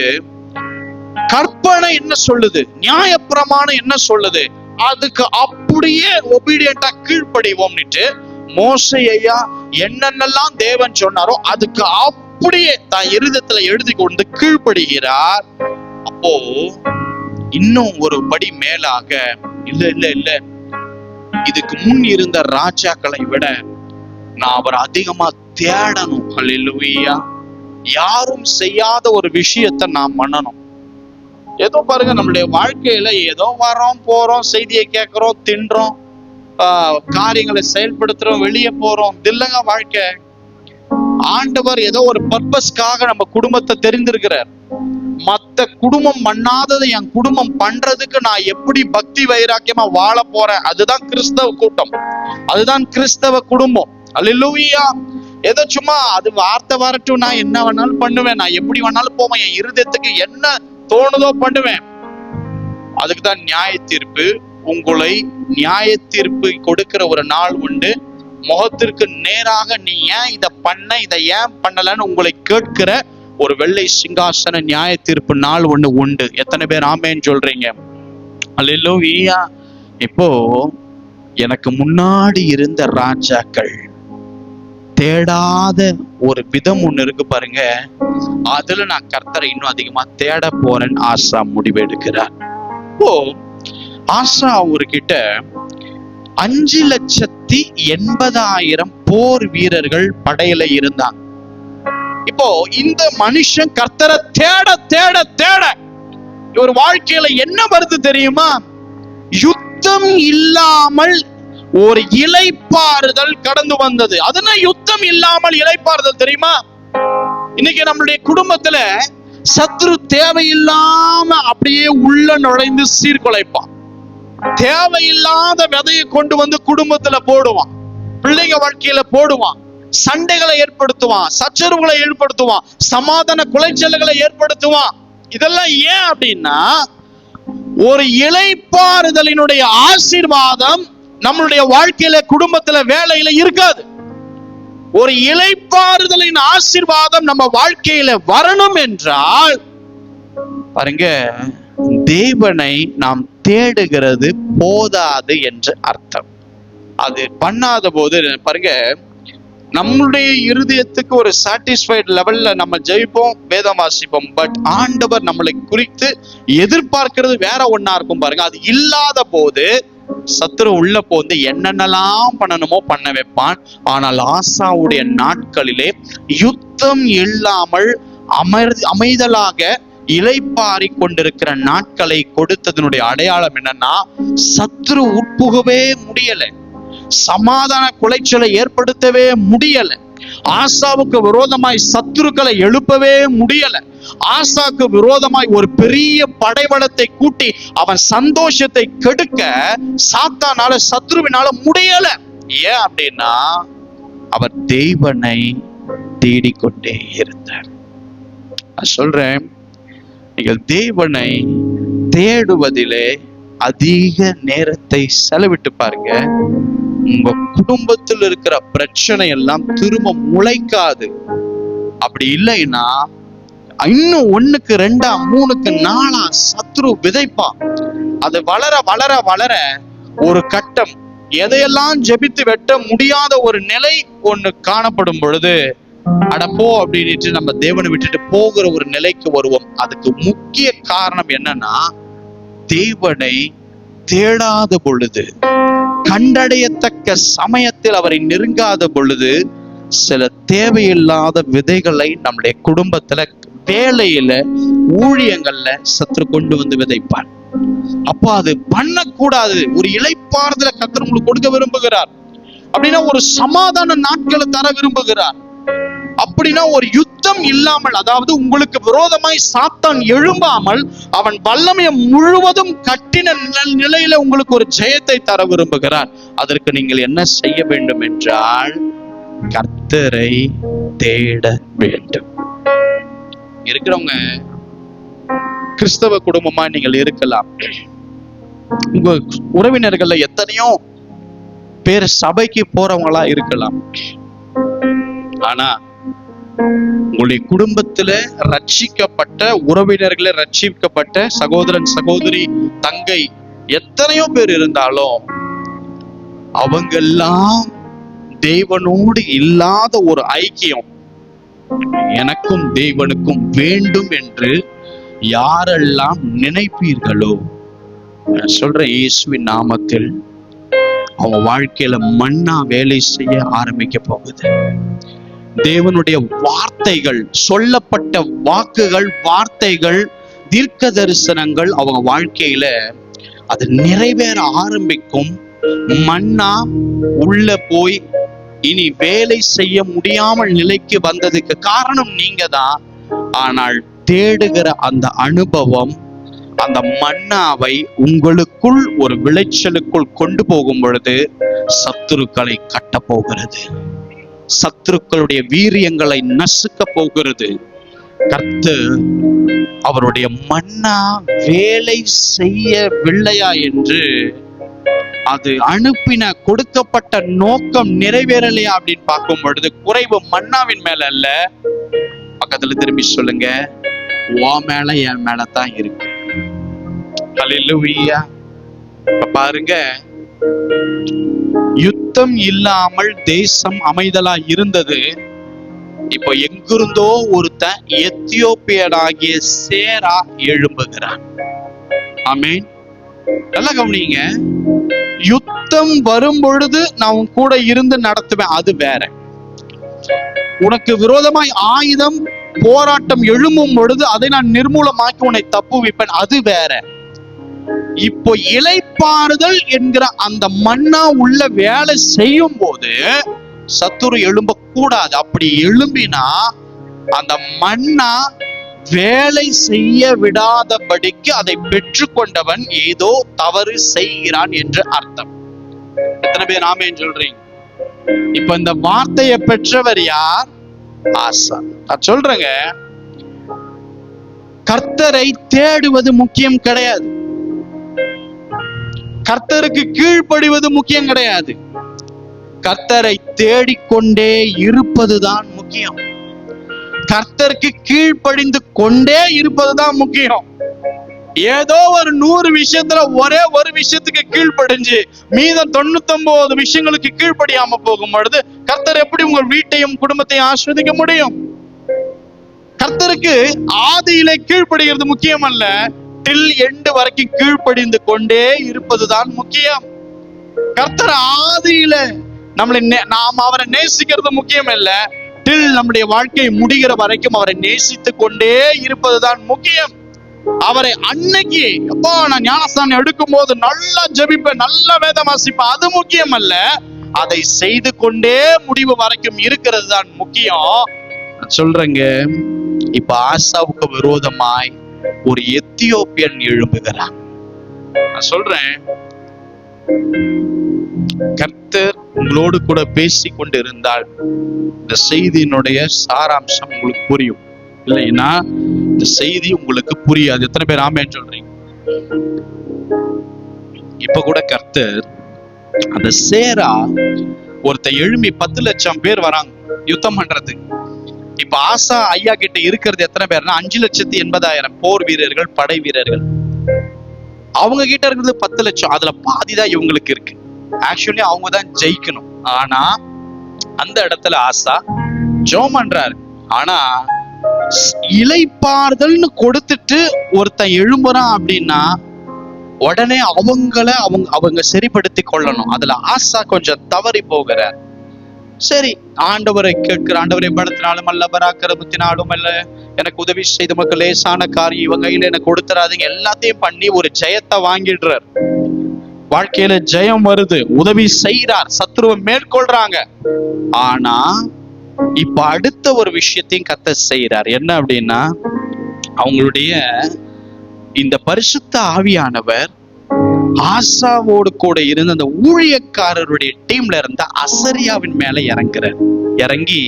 கற்பனை என்ன சொல்லுது, நியாயப்பிரமாணம் என்ன சொல்லுது, அதுக்கு அப்படியே ஒபீடியண்டா கீழ்ப்படிவோம்னுட்டு மோசே ஐயா என்னென்னலாம் தேவன் சொன்னாரோ அதுக்கு அப்படியே தான் இருதயத்துல எழுதி கொண்டு கீழ்ப்படுகிறார். அப்போ இன்னும் ஒரு படி மேலாக, இல்ல இதுக்கு முன் இருந்த ராஜாக்களை விட நான் அவர் அதிகமா தேடணும். அல்லேலூயா. யாரும் செய்யாத ஒரு விஷயத்தை நான் பண்ணணும். ஏதோ பாருங்க, நம்மளுடைய வாழ்க்கையில ஏதோ வரோம் போறோம், செய்தியை கேட்கிறோம், தின்றோம், காரியங்களை செயல்படுத்துறோம், வெளியே போறோம், இல்லைங்க வாழ்க்கை. ஆண்டவர் ஏதோ ஒரு பர்பஸ்க்காக நம்ம குடும்பத்தை தெரிந்திருக்கிறார். மத்த குடும்பம் பண்ணாததை என் குடும்பம் பண்றதுக்கு நான் எப்படி பக்தி வைராக்கியமா வாழ போறேன், அதுதான் கிறிஸ்தவ கூட்டம், அதுதான் கிறிஸ்தவ குடும்பம். அல்லேலூயா. ஏதோ சும்மா அது வார்த்தை வரட்டும், நான் என்ன வேணாலும் பண்ணுவேன், நான் எப்படி வேணாலும் போவேன், என் இருதயத்துக்கு என்ன தோணுதோ பண்ணுவேன். அதுக்குதான் நியாய தீர்ப்பு. உங்களை நியாய தீர்ப்பு கொடுக்கிற ஒரு நாள் உண்டு. முகத்திற்கு நேராக நீ ஏன் இதை பண்ண, இதை ஏன் பண்ணலன்னு உங்களை கேட்கிற ஒரு வெள்ளை சிங்காசன நியாய தீர்ப்பு நாள் ஒண்ணு உண்டு. எத்தனை பேர் ஆமேன்னு சொல்றீங்க? அல்லேலூயா. இப்போ எனக்கு முன்னாடி இருந்த ராஜாக்கள் தேடாத ஒரு விதம் ஒண்ணு இருக்கு பாருங்க, அதுல நான் கர்த்தரை இன்னும் அதிகமா தேட போறேன்னு ஆசா முடிவெடுக்கிறார். இப்போ ஆசா அவர்கிட்ட 5,80,000 போர் வீரர்கள் படையில இருந்தாங்க. இப்போ இந்த மனுஷன் கர்த்தரை தேட தேட தேட இவர் வாழ்க்கையில என்ன வருது தெரியுமா? யுத்தம் இல்லாமல் ஒரு இளைப்பாறுதல் கடந்து வந்தது. அதனால யுத்தம் இல்லாமல் இளைப்பாறுதல் தெரியுமா? இன்னைக்கு நம்மளுடைய குடும்பத்துல சத்ரு தேவையில்லாம அப்படியே உள்ள நுழைந்து சீர்குலைப்பான். தேவையில்லாத விதையை கொண்டு வந்து குடும்பத்துல போடுவான், பிள்ளைங்க வாழ்க்கையில போடுவான், சண்டைகளை ஏற்படுத்துவான், சச்சரவுகளை ஏற்படுத்துவான், சமாதான குலைச்சல்களை ஏற்படுத்துவான். இதெல்லாம் ஏன் அப்படின்னா, ஒரு இளைப்பாறுதலினுடைய ஆசீர்வாதம் நம்மளுடைய வாழ்க்கையில, குடும்பத்துல, வேலையில இருக்காது. ஒரு இளைப்பாறுதலின் ஆசீர்வாதம் நம்ம வாழ்க்கையில வரணும் என்றால் பாருங்க, தேவனை நாம் தேடுகிறது போதாது என்று அர்த்தம். அது பண்ணாத போது பாருங்க, நம்மளுடைய இருதயத்துக்கு ஒரு சாட்டிஸ்ஃபைட் லெவல்ல நம்ம ஜெயிப்போம், வேதம் வாசிப்போம். பட் ஆண்டவர் நம்மளை குறித்து எதிர்பார்க்கிறது வேற ஒண்ணா இருக்கும் பாருங்க. அது இல்லாத போது சத்துரு உள்ள போந்து என்னென்னலாம் பண்ணணுமோ பண்ண வைப்பான். ஆனால் ஆசாவுடைய நாட்களிலே யுத்தம் இல்லாமல் அமைதலாக இளைப்பாரி கொண்டிருக்கிற நாட்களை கொடுத்ததனுடைய அடையாளம் என்னன்னா, சத்துரு உட்புகவே முடியல, சமாதான குலைச்சலை ஏற்படுத்தவே முடியல, ஆசாவுக்கு விரோதமாய் சத்துருக்களை எழுப்பவே முடியல, ஆசாக்கு விரோதமாய் ஒரு பெரிய படைபலத்தை கூட்டி அவன் சந்தோஷத்தை கெடுக்க சாத்தானால, சத்ருவினால முடியல. ஏன் அப்படின்னா அவர் தேவனை தேடிக்கொண்டே இருந்தார். நான் சொல்றேன், நீங்கள் தேவனை தேடுவதிலே அதிக நேரத்தை செலவிட்டு பாருங்க, உங்க குடும்பத்தில் இருக்கிற பிரச்சனை எல்லாம் திரும்ப முளைக்காது. அப்படி இல்லைன்னா இன்னும் 1க்கு 2 3க்கு 4 சத்ரு விதைப்பான். அது வளர வளர வளர ஒரு கட்டம் எதையெல்லாம் ஜெபித்து வெட்ட முடியாத ஒரு நிலை ஒண்ணு காணப்படும் பொழுது அடப்போ அப்படின்ட்டு நம்ம தேவனை விட்டுட்டு போகிற ஒரு நிலைக்கு வருவோம். அதுக்கு முக்கிய காரணம் என்னன்னா, தேவனை தேடாத பொழுது, கண்டடையத்தக்க சமயத்தில் அவரை நெருங்காத பொழுது, சில தேவையில்லாத விதைகளை நம்முடைய குடும்பத்துல, வேலையில, ஊழியங்கள்ல சத்துரு கொண்டு வந்து விதைப்பான். அப்போ அது பண்ணக்கூடாது. ஒரு இளைப்பாறுதலை கர்த்தர் உங்களுக்கு கொடுக்க விரும்புகிறார். அப்படின்னா ஒரு சமாதான நாட்களை தர விரும்புகிறார். அப்படின்னா ஒரு யுத்தம் இல்லாமல், அதாவது உங்களுக்கு விரோதமாய் சாத்தான் எழும்பாமல் அவன் வல்லமையை முழுவதும் கட்டின நிலையில உங்களுக்கு ஒரு ஜெயத்தை தர விரும்புகிறார். அதற்கு நீங்கள் என்ன செய்ய வேண்டும் என்றால், கர்த்தரை தேட வேண்டும். இருக்கிறவங்க கிறிஸ்தவ குடும்பமா நீங்கள் இருக்கலாம். உங்க உறவினர்கள்ல எத்தனையோ பேர் சபைக்கு போறவங்களா இருக்கலாம். ஆனா உங்களுடைய குடும்பத்துல ரட்சிக்கப்பட்ட உறவினர்களே, ரட்சிக்கப்பட்ட சகோதரன், சகோதரி, தங்கை எத்தனையோ பேர் இருந்தாலும் அவங்கெல்லாம் தேவனோடு இல்லாத ஒரு ஐக்கியம் எனக்கும் தேவனுக்கும் வேண்டும் என்று யாரெல்லாம் நினைப்பீர்களோ, சொல்ற இயேசுவின் நாமத்தில் அவங்க வாழ்க்கையில மன்னா வேலை செய்ய ஆரம்பிக்க போகுது. தேவனுடைய வார்த்தைகள், சொல்லப்பட்ட வாக்குகள், வார்த்தைகள், தீர்க்க தரிசனங்கள் அவங்க வாழ்க்கையில அது நிறைவேற ஆரம்பிக்கும். மன்னா உள்ள போய் இனி வேலை செய்ய முடியாமல் நிலைக்கு வந்ததுக்கு காரணம் நீங்க தான். ஆனால் தேடுகிற அந்த அனுபவம் அந்த மன்னாவை உங்களுக்குள் ஒரு விளைச்சலுக்குள் கொண்டு போகும் பொழுது சத்துருக்களை கட்ட போகிறது, சத்துருக்களுடைய வீரியங்களை நசுக்க போகிறது. கர்த்தர் அவருடைய மன்னா வேலை செய்யவில்லையா என்று, அது அனுப்பின கொடுக்கப்பட்ட நோக்கம் நிறைவேறலையா அப்படின்னு பார்க்கும் பொழுது குறைவு மன்னாவின் மேல அல்ல. பக்கத்துல திரும்பி சொல்லுங்க, உன் மேல என் மேலதான் இருக்கு. ஹல்லேலூயா. இப்ப பாருங்க, யுத்தம் இல்லாமல் தேசம் அமைதலா இருந்தது. இப்போ எங்கிருந்தோ ஒருத்தன் எத்தியோப்பியனாகிய சேரா எழும்புகிறான். ஆமென். நல்லா கவனிங்க, யுத்தம் வரும் பொழுது நான் உன் கூட இருந்து நடத்துவேன், அது வேற. உனக்கு விரோதமாய் ஆயுதம் போராட்டம் எழும்பும் பொழுது அதை நான் நிர்மூலமாக்கி உன்னை தப்புவிப்பேன், அது வேற. இப்போ இளைப்பாறுதல் என்கிற அந்த மன்னா உள்ள வேலை செய்யும் போது சத்துரு எழும்ப கூடாது. அப்படி எழும்பினா அந்த மன்னா வேலை செய்ய விடாதபடிக்கு அதை பெற்றுக்கொண்டவன் ஏதோ தவறு செய்கிறான் என்று அர்த்தம். எத்தனை பேர் ஆமென் சொல்றீங்க? இப்ப இந்த வார்த்தையை பெற்றவர் யார்? ஆசா. நான் சொல்றேங்க, கர்த்தரை தேடுவது முக்கியம் கிடையாது, கர்த்தருக்கு கீழ்ப்படிவது முக்கியம் கிடையாது, கர்த்தரை தேடிக்கொண்டே இருப்பதுதான் முக்கியம். கர்த்தருக்கு கீழ்ப்படிந்து கொண்டே இருப்பதுதான் முக்கியம். ஏதோ ஒரு 100 விஷயத்துல ஒரே ஒரு விஷயத்துக்கு கீழ்ப்படிஞ்சு மீதம் 99 விஷயங்களுக்கு கீழ்ப்படியாம போகும் பொழுது கர்த்தர் எப்படி உங்கள் வீட்டையும் குடும்பத்தையும் ஆஸ்வதிக்க முடியும்? கர்த்தருக்கு ஆதியிலே கீழ்ப்படுகிறது முக்கியம் அல்ல, டில் எண்டு வரைக்கும் கீழ்ப்படிந்து கொண்டே இருப்பதுதான் முக்கியம். கர்த்தர் ஆதியில நாம் அவரை நேசிக்கிறது முக்கியம் இல்ல, டில் நம்முடைய வாழ்க்கை முடிகிற வரைக்கும் அவரை நேசித்து கொண்டே இருப்பதுதான் முக்கியம். அவரை அன்னைக்கு அப்பா நான் ஞானஸ்தானம் எடுக்கும் போது நல்லா ஜெபிப்பேன், நல்லா வேதம் வாசிப்பேன், அது முக்கியம் அல்ல, அதை செய்து கொண்டே முடிவு வரைக்கும் இருக்கிறது தான் முக்கியம். சொல்றேங்க, இப்ப ஆசாவுக்கு விரோதமாய் ஒரு எத்தியோப்பியன் எழும்புகிறான். நான் சொல்றேன், கர்த்தர் உங்களோடு கூட பேசி கொண்டு இருந்தால் இந்த செய்தியினுடைய சாராம்சம் உங்களுக்கு புரியும். இல்லைன்னா இந்த செய்தி உங்களுக்கு புரியாது. எத்தனை பேர் ஆமென் சொல்றீங்க? இப்ப கூட கர்த்தர் அந்த சேரா ஒருத்த எழும்பி 10 லட்சம் பேர் வராங்க யுத்தம் பண்றது. இப்ப ஆசா ஐயா கிட்ட இருக்கிறது எத்தனை பேர்னா 5,80,000 போர் வீரர்கள், படை வீரர்கள். அவங்க கிட்ட இருக்கிறது 10 லட்சம். அதுல பாதிதான் இவங்களுக்கு இருக்கு. ஆக்சுவலி அவங்க தான் ஜெயிக்கணும். ஆனா அந்த இடத்துல ஆசா ஜெபம் பண்றாரு. ஆனா இளைப்பாறுதல்னு கொடுத்துட்டு ஒருத்தன் எழும்புறான் அப்படின்னா உடனே அவங்க சரிப்படுத்தி கொள்ளணும். அதுல ஆசா கொஞ்சம் தவறி போகிறார். சரி, ஆண்டவரை கேட்கிற, ஆண்டவரை பலத்தினாலும் அல்ல பராக்கிரமத்தினாலும் அல்ல, எனக்கு உதவி செய்த மக்கள் லேசான காரியம் இவங்க கையில எனக்கு கொடுத்துறாதீங்க, எல்லாத்தையும் பண்ணி ஒரு ஜெயத்தை வாங்கிடுறார். வாழ்க்கையில ஜெயம் வருது, உதவி செய்யறார், சத்துருவை மேற்கொள்றாங்க. ஆனா இப்ப அடுத்த ஒரு விஷயத்தையும் கர்த்தர் செய்யறார். என்ன அப்படின்னா, அவங்களுடைய இந்த பரிசுத்த ஆவியானவர் ஆசாவோடு கூட இருந்த அந்த ஊழியக்காரருடைய டீம்ல இருந்த அசரியாவின் மேல இறங்கி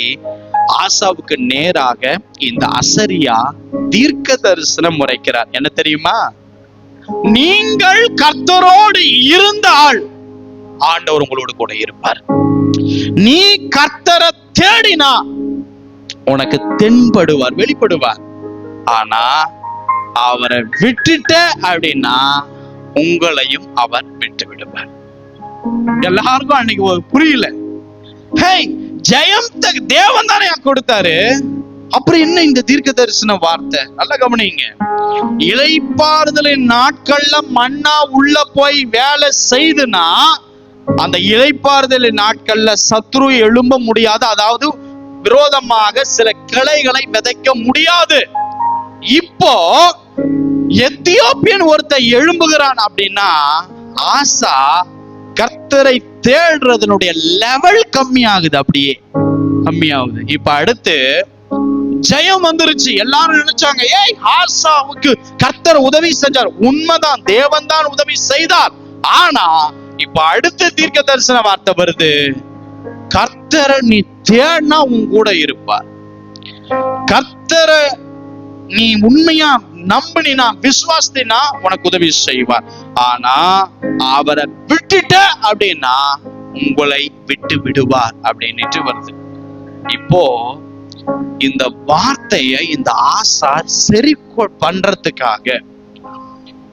ஆசாவுக்கு நேராக இந்த அசரியா தீர்க்க தரிசனம் உரைக்கிறார். என்ன தெரியுமா? நீங்கள் கர்த்தரோடு இருந்தால் ஆண்டவர் உங்களோடு கூட இருப்பார். நீ கர்த்தரை தேடினா உனக்கு தென்படுவார், வெளிப்படுவார். ஆனா அவரை விட்டுட்ட அப்படின்னா உங்களையும் அவர் விட்டு விடுவார். எல்லாருக்கும் அன்னைக்கு புரியல. ஜெயம் தேவன் தானே கொடுத்தாரு, அப்புறம் என்ன இந்த தீர்க்க தரிசன வார்த்தை? நல்லா கவனிங்க. இளைப்பாறுதலின் நாட்கள்ல மன்னா உள்ள போய் வேலை செய்துனா அந்த இளைப்பாறுதலின் நாட்கள்ல சத்ரு எழும்ப முடியாது. அதாவது விரோதமாக சில கிளைகளை விதைக்க முடியாது. இப்போ எத்தியோப்பியன் ஒருத்த எழும்புகிறான் அப்படின்னா ஆசா கர்த்தரை தேடுறதனுடைய லெவல் கம்மியாகுது, அப்படியே கம்மியாகுது. இப்ப அடுத்து ஜெயம் வந்துருச்சு. எல்லாரும் நினைச்சாங்க, ஆசாவுக்கு கர்த்தர் உதவி செஞ்சார். உண்மைதான், தேவன் தான் உதவி செய்தார். ஆனா இப்ப அடுத்த தீர்க்க தரிசன வார்த்தை வருது, கர்த்தரை நீ தேடினா உன் கூட இருப்பார். கர்த்தரை நீ உண்மையா நம்பினா, விசுவாசினா உனக்கு உதவி செய்வார். ஆனா அவரை விட்டுட்ட அப்படின்னா உங்களை விட்டு விடுவார் அப்படின்னுட்டு வருது. இப்போ இந்த வார்த்தையை இந்த ஆசா சரி பண்றதுக்காக,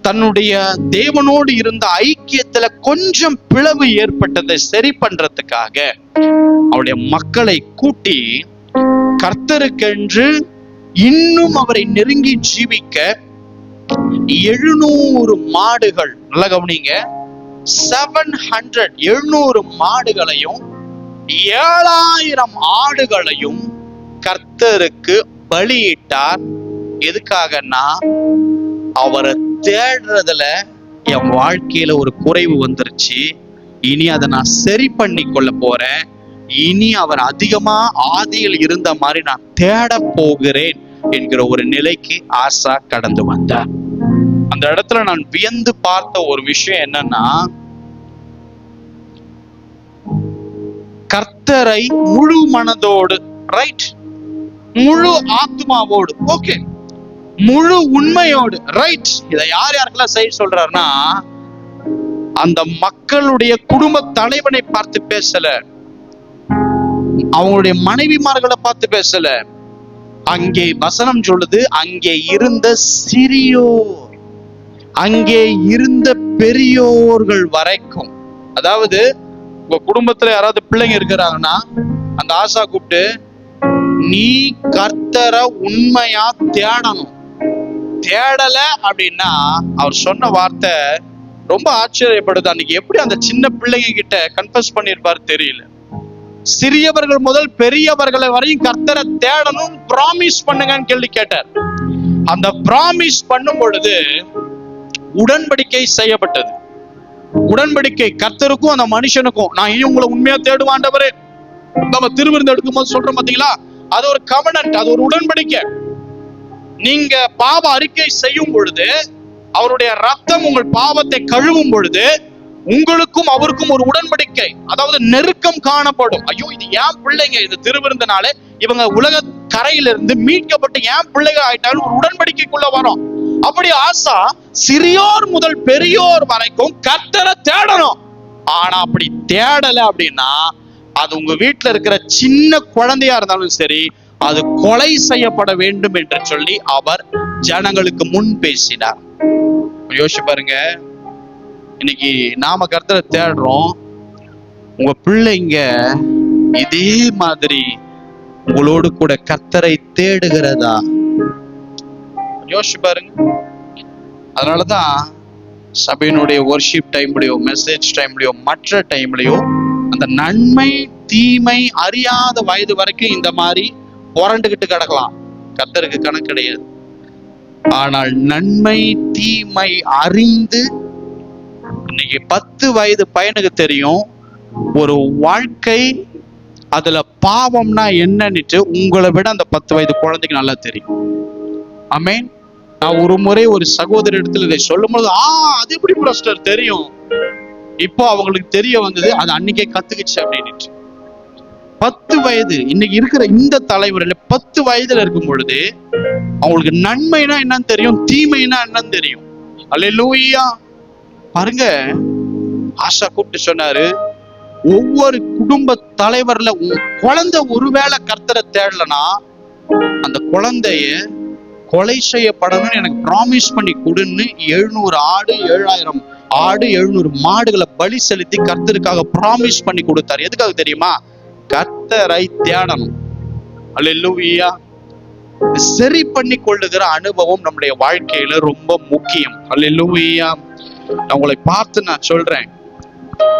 தன்னுடைய தேவனோடு இருந்த ஐக்கியத்துல கொஞ்சம் பிளவு ஏற்பட்டதை சரி பண்றதுக்காக அவருடைய மக்களை கூட்டி கர்த்தருக்கென்று இன்னும் அவரை நெருங்கி ஜீவிக்க 700 மாடுகள், நல்லா கவனிங்க, 700 மாடுகளையும் 7000 ஆடுகளையும் கர்த்தருக்கு பலியிட்டார். எதுக்காகனா, அவரை தேடுறதுல என் வாழ்க்கையில ஒரு குறைவு வந்துருச்சு, இனி அதை நான் சரி பண்ணி கொள்ள போறேன், இனி அவர் அதிகமா ஆதியில் இருந்த மாதிரி நான் தேட போகிறேன் என்கிற ஒரு நிலைக்கு ஆசா கடந்து வந்தார். அந்த இடத்துல நான் வியந்து பார்த்த ஒரு விஷயம் என்னன்னா, கர்த்தரை முழு மனதோடு, ரைட், முழு ஆத்மாவோடு, ஓகே, முழு உண்மையோடு, ரைட். இதை யாருக்கெல்லாம் செய்ய சொல்றாருன்னா, அந்த மக்களுடைய குடும்ப தலைவனை பார்த்து பேசல, அவங்களுடைய மனைவிமார்களை பார்த்து பேசல. அங்கே வசனம் சொல்லுது, அங்கே இருந்த சிறியோர், அங்கே இருந்த பெரியோர்கள் வரைக்கும். அதாவது உங்க குடும்பத்துல யாராவது பிள்ளைங்க இருக்கிறாங்கன்னா அந்த ஆசா கூப்பிட்டு, நீ கர்த்தரை உண்மையா தேடணும். தேடல அப்படின்னா, அவர் சொன்ன வார்த்தை ரொம்ப ஆச்சரியப்படுது. அன்னைக்கு எப்படி அந்த சின்ன பிள்ளைங்க கிட்ட கன்ஃபஸ் பண்ணிருப்பாரு தெரியல. சிறியவர்கள் முதல் பெரியவர்களை வரையும் கர்த்தரை தேடணும், பிராமிஸ் பண்ணுங்கன்னு கேள்வி கேட்டார். அந்த பிராமிஸ் பண்ணும் பொழுது உடன்படிக்கை செய்யப்பட்டது. உடன்படிக்கை கர்த்தருக்கும் அந்த மனுஷனுக்கும், நான் இனி உங்களை உண்மையா தேடுவாண்டவரே, நம்ம திருவிருந்து எடுக்கும் போது சொல்றோம் பாத்தீங்களா, அது ஒரு கவனன்ட், அது ஒரு உடன்படிக்கை. நீங்க பாவ அறிக்கை செய்யும் பொழுது, அவருடைய ரத்தம் உங்கள் பாவத்தை கழுவும் பொழுது, உங்களுக்கும் அவருக்கும் ஒரு உடன்படிக்கை, அதாவது நெருக்கம் காணப்படும். ஐயோ இது ஏன் பிள்ளைங்க, இது திருவிருந்தனாலே இவங்க உலக கரையிலிருந்து மீட்கப்பட்டு ஏன் பிள்ளைங்க ஆயிட்டாலும் ஒரு உடன்படிக்கைக்குள்ள வரும். அப்படி ஆசா சிறியோர் முதல் பெரியோர் வரைக்கும் கர்த்தரை தேடணும். ஆனா அப்படி தேடல அப்படின்னா அது உங்க வீட்டுல இருக்கிற சின்ன குழந்தையா இருந்தாலும் சரி, அது கொலை செய்யப்பட வேண்டும் என்று சொல்லி அவர் ஜனங்களுக்கு முன் பேசினார். யோசிச்சு பாருங்க, இன்னைக்கு நாம கர்த்தரை தேடுறோம், உங்க பிள்ளைங்க இதே மாதிரி உங்களோடு கூட கர்த்தரை தேடுகிறதா? யோசிச்சு பாருங்க. அதனாலதான் சபையினுடைய வொர்ஷிப் டைம்லயோ, மெசேஜ் டைம்லயோ, மற்ற டைம்லயோ அந்த நன்மை தீமை அறியாத வயது வரைக்கும் இந்த மாதிரி புரண்டுகிட்டு கிடக்கலாம், கர்த்தருக்கு கணக்கு கிடையாது. ஆனால் நன்மை தீமை அறிந்து, இன்னைக்கு 10 வயது பையனுக்கு தெரியும் ஒரு வாழ்க்கை அதுல பாவம்னா என்னன்னுட்டு, உங்களை விட அந்த 10 வயது குழந்தைக்கு நல்லா தெரியும். ஆமென். நான் ஒரு முறை ஒரு சகோதரி இடத்துல இதை சொல்லும் போது, அது எப்படி பாஸ்டர் தெரியும்? இப்போ அவங்களுக்கு தெரிய வந்தது, அது அன்னைக்கே கத்துக்குச்சு அப்படின்னுட்டு. 10 வயது இன்னைக்கு இருக்கிற இந்த தலைவரில் 10 வயதுல இருக்கும் பொழுது அவங்களுக்கு நன்மைனா என்னன்னு தெரியும், தீமைனா என்னன்னு தெரியும். அல்லேலூயா. பாருங்க, ஆஷா கூப்பிட்டு சொன்னாரு, ஒவ்வொரு குடும்ப தலைவர்ல குழந்தை ஒருவேளை கர்த்தரை தேடலனா அந்த குழந்தைய கொலை செய்யப்படணும்னு எனக்கு ப்ராமிஸ் பண்ணி கொடுன்னு 700 ஆடு 7000 ஆடு 700 மாடுகளை பலி செலுத்தி கர்த்தருக்காக ப்ராமிஸ் பண்ணி கொடுத்தாரு. எதுக்காக தெரியுமா? கர்த்தரை தேடணும். அல்லேலூயா. சரி பண்ணி கொள்ளுகிற அனுபவம் நம்முடைய வாழ்க்கையில ரொம்ப முக்கியம். அல்லேலூயா. நான் உங்களை பார்த்து நான் சொல்றேன்,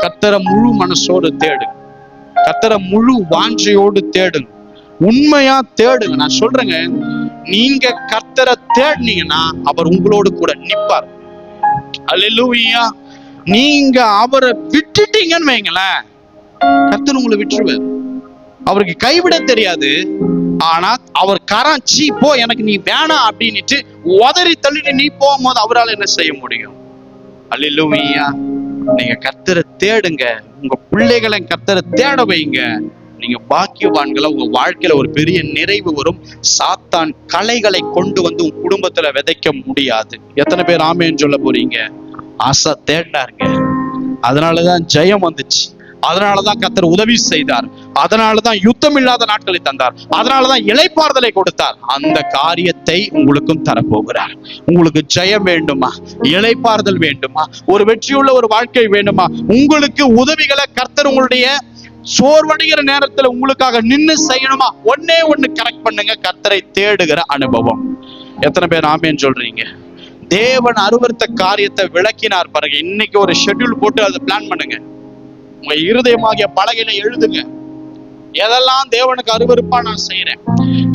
கர்த்தரை முழு மனசோடு தேடுங்க, கர்த்தரை முழு வாஞ்சையோடு தேடுங்க, உண்மையா தேடுங்க. நான் சொல்றேங்க, நீங்க கர்த்தரை தேடினீங்கன்னா அவர் உங்களோடு கூட நிப்பார். அல்லேலூயா. நீங்க அவரை விட்டுட்டீங்கன்னு வைங்களேன், கர்த்தர் உங்களை விட்டுருவார். அவருக்கு கைவிட தெரியாது. ஆனா அவர் கராச்சி போ, எனக்கு நீ வேணாம் அப்படின்னுட்டு உதறி தள்ளிட்டு நீ போகும்போது அவரால் என்ன செய்ய முடியும்? அல்லேலூயா. நீங்க கர்த்தரை தேடுங்க, உங்க பிள்ளைகளை கர்த்தரை தேட வைங்க, நீங்க பாக்கியவான்களை, உங்க வாழ்க்கையில ஒரு பெரிய நிறைவு வரும். சாத்தான் கலைகளை கொண்டு வந்து உங்க குடும்பத்துல விதைக்க முடியாது. எத்தனை பேர் ஆமேன்னு சொல்ல போறீங்க? ஆசா தேடினாருங்க, அதனாலதான் ஜெயம் வந்துச்சு, அதனாலதான் கர்த்தர் உதவி செய்தார், அதனாலதான் யுத்தம் இல்லாத நாட்களை தந்தார், அதனாலதான் இளைப்பாறுதலை கொடுத்தார். அந்த காரியத்தை உங்களுக்கும் தரப்போகிறார். உங்களுக்கு ஜெயம் வேண்டுமா? இளைப்பாறுதல் வேண்டுமா? ஒரு வெற்றியுள்ள ஒரு வாழ்க்கை வேண்டுமா? உங்களுக்கு உதவிகளை கர்த்தர் உங்களுடைய சோர்வடைகிற நேரத்துல உங்களுக்காக நின்னு செய்யணுமா? ஒண்ணே ஒண்ணு கரெக்ட் பண்ணுங்க, கர்த்தரை தேடுகிற அனுபவம். எத்தனை பேர் ஆமேன்னு சொல்றீங்க? தேவன் அருவருத்த காரியத்தை விளக்கினார் பாருங்க. இன்னைக்கு ஒரு ஷெட்யூல் போட்டு அதை பிளான் பண்ணுங்க. உங்க இருதயமாகிய பலகையில எழுதுங்க, எதெல்லாம் தேவனுக்கு அருவருப்பா நான் செய்யறேன்,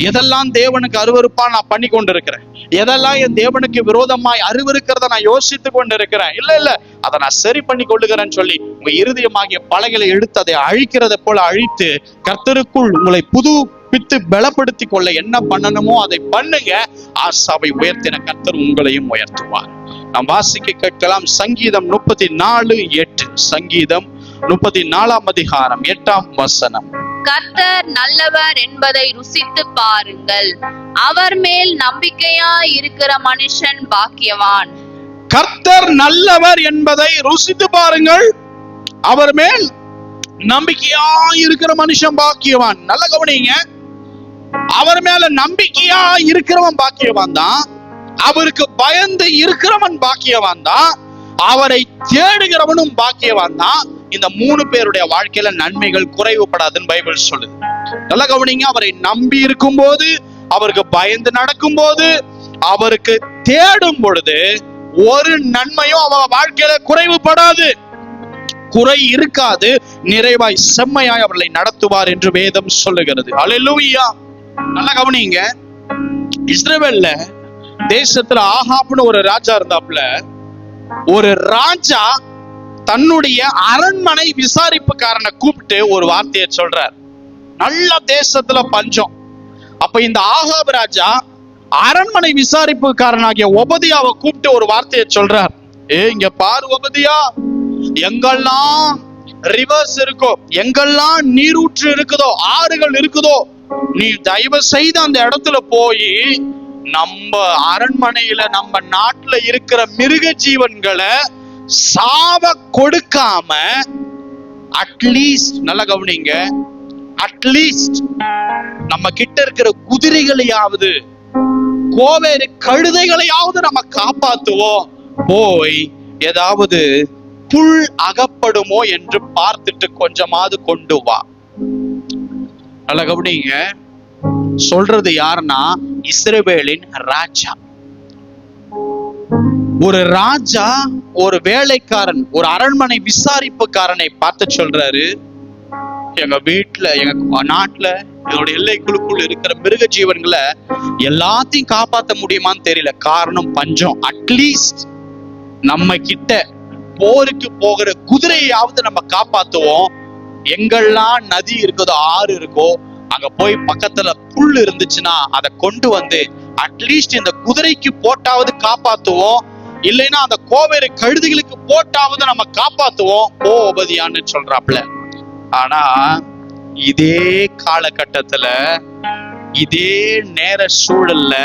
எதெல்லாம் தேவனுக்கு அருவருப்பா நான் பண்ணி கொண்டு இருக்கிறேன், எதெல்லாம் என் தேவனுக்கு விரோதமாய் அருவருக்கிறத நான் யோசித்து கொண்டு இருக்கிறேன், இல்ல அதை நான் சரி பண்ணி கொள்ளுகிறேன்னு சொல்லி உங்க இருதயமாகிய பலகையில எடுத்து அதை அழிக்கிறத போல அழித்து கர்த்தருக்குள் உங்களை புதுப்பித்து பலப்படுத்தி கொள்ள என்ன பண்ணணுமோ அதை பண்ணுங்க. ஆசாவை உயர்த்தின கர்த்தர் உங்களையும் உயர்த்துவார். நாம் வாசிக்க கேட்கலாம். சங்கீதம் 34:8. சங்கீதம் 34 அதிகாரம் 8 வசனம். கர்த்தர் நல்லவர் என்பதை ருசித்து பாருங்கள், அவர் மேல் நம்பிக்கையா இருக்கிற மனுஷன் பாக்கியவான். கர்த்தர் நல்லவர் என்பதை ருசித்து பாருங்கள், அவர் மேல் நம்பிக்கையா இருக்கிற மனுஷன் பாக்கியவான். நல்ல கவனிங்க, அவர் மேல நம்பிக்கையா இருக்கிறவன் பாக்கியவான் தான், அவருக்கு பயந்து இருக்கிறவன் பாக்கியவான் தான், அவரை தேடுகிறவனும் பாக்கியவான் தான். இந்த 3 பேருடைய வாழ்க்கையில நன்மைகள் குறைவுபடாதுன்னு பைபிள் சொல்லுது. நல்ல கவனிங்க, அவரை நம்பி இருக்கும் போது, அவருக்கு பயந்து நடக்கும் போது, அவருக்கு தேடும் பொழுது ஒரு நன்மையும் அவ வாழ்க்கையில குறைவுபடாது, குறை இருக்காது, நிறைவாய் செம்மையாய் அவர்களை நடத்துவார் என்று வேதம் சொல்லுகிறது. அல்லேலூயா. நல்ல கவனிங்க, இஸ்ரவேல்ல தேசத்துல ஆகாப்னு ஒரு ராஜா இருந்தாப்புல. ஒரு ராஜா தன்னுடைய அரண்மனை விசாரிப்புக்காரனை கூப்பிட்டு ஒரு வார்த்தையை சொல்றார். நல்ல தேசத்துல பஞ்சம். அப்ப இந்த ஆகாப் ராஜா அரண்மனை விசாரிப்புக்காரனாகிய ஒபதியாவை கூப்பிட்டு ஒரு வார்த்தையை சொல்றார். இங்க பாரு ஒபதியா, எங்கெல்லாம் ரிவர்ஸ் இருக்கோ, எங்கெல்லாம் நீரூற்று இருக்குதோ, ஆறுகள் இருக்குதோ, நீ தயவு செய்து அந்த இடத்துல போய் நம்ம அரண்மனையில நம்ம நாட்டுல இருக்கிற மிருக ஜீவன்களை சாவ கொடுக்காம அட்லீஸ்ட், நல்ல கவனிங்க, அட்லீஸ்ட் நம்ம கிட்ட இருக்கிற குதிரைகளையாவது கோவேறு கழுதைகளையாவது நம்ம காப்பாத்துவோம். போய் ஏதாவது புல் அகப்படுமோ என்று பார்த்துட்டு கொஞ்சமாவது கொண்டு வா. நல்ல கவனிங்க, சொல்றது யாருன்னா இஸ்ரவேலின் ராஜா. ஒரு ராஜா ஒரு வேலைக்காரன், ஒரு அரண்மனை விசாரிப்புக்காரனை பார்த்து சொல்றாரு, எங்க வீட்டுல, எங்க நாட்டுல, என்னோட எல்லைக்குழுக்குள் இருக்கிற மிருக ஜீவன்களை எல்லாத்தையும் காப்பாற்ற முடியுமான்னு தெரியல, காரணம் பஞ்சம். அட்லீஸ்ட் நம்ம கிட்ட போருக்கு போகிற குதிரையாவது நம்ம காப்பாத்துவோம். எங்கெல்லாம் நதி இருக்குதோ, ஆறு இருக்கோ, அங்க போய் பக்கத்துல புல் இருந்துச்சுன்னா அதை கொண்டு வந்து அட்லீஸ்ட் இந்த குதிரைக்கு போட்டாவது காப்பாத்துவோம், இல்லைன்னா அந்த கோவேறு கழுதைகளுக்கு போட்டாவது நம்ம காப்பாத்துவோம் ஓ உபதியான்னு சொல்றாப்ல. ஆனா இதே காலகட்டத்துல, இதே நேர சூழல்ல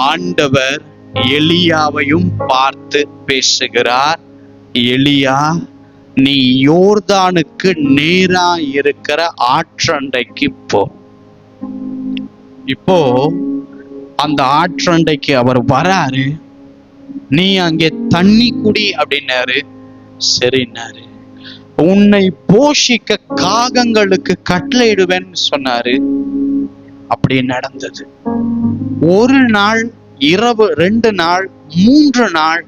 ஆண்டவர் எலியாவையும் பார்த்து பேசுகிறார். எலியா, நீ யோர்தானுக்கு நேரா இருக்கிற ஆற்றண்டைக்கு போ. இப்போ அந்த ஆற்றண்டைக்கு அவர் வராரு. நீ அங்கே தண்ணி குடி அப்படின்னாரு. சரின்னாரு. உன்னை போஷிக்க காகங்களுக்கு கட்டளையிடுவேன்னு சொன்னாரு. அப்படி நடந்தது. ஒரு நாள் இரவு, 2 நாள், 3 நாள்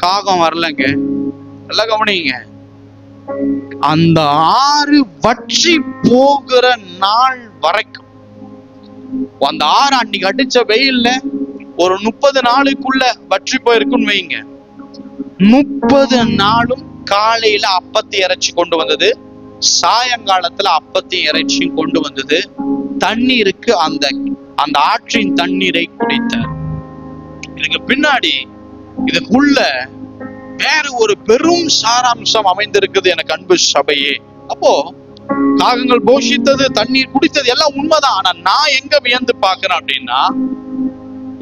காகம் வரலங்க. நல்லா கவனிங்க, அந்த ஆறு வற்றி போகிற நாள் வரைக்கும், அந்த ஆறு அன்னைக்கு அடிச்ச வெயில்ல ஒரு 30 நாளுக்குள்ள வற்றி போயிருக்குன்னு வைங்க. 30 நாளும் காலையில அப்பத்தி இறைச்சி கொண்டு வந்தது, சாயங்காலத்துல அப்பத்தி இறைச்சியும் கொண்டு வந்தது. தண்ணீருக்கு அந்த அந்த ஆற்றின் தண்ணீரை குடித்தார். இதுக்கு பின்னாடி இதுக்குள்ள வேற ஒரு பெரும் சாராம்சம் அமைந்திருக்குது எனக்கு அன்பு சபையே. அப்போ காகங்கள் போஷித்தது, தண்ணீர் குடித்தது எல்லாம் உண்மைதான். ஆனா நான் எங்க வியந்து பாக்குறேன் அப்படின்னா,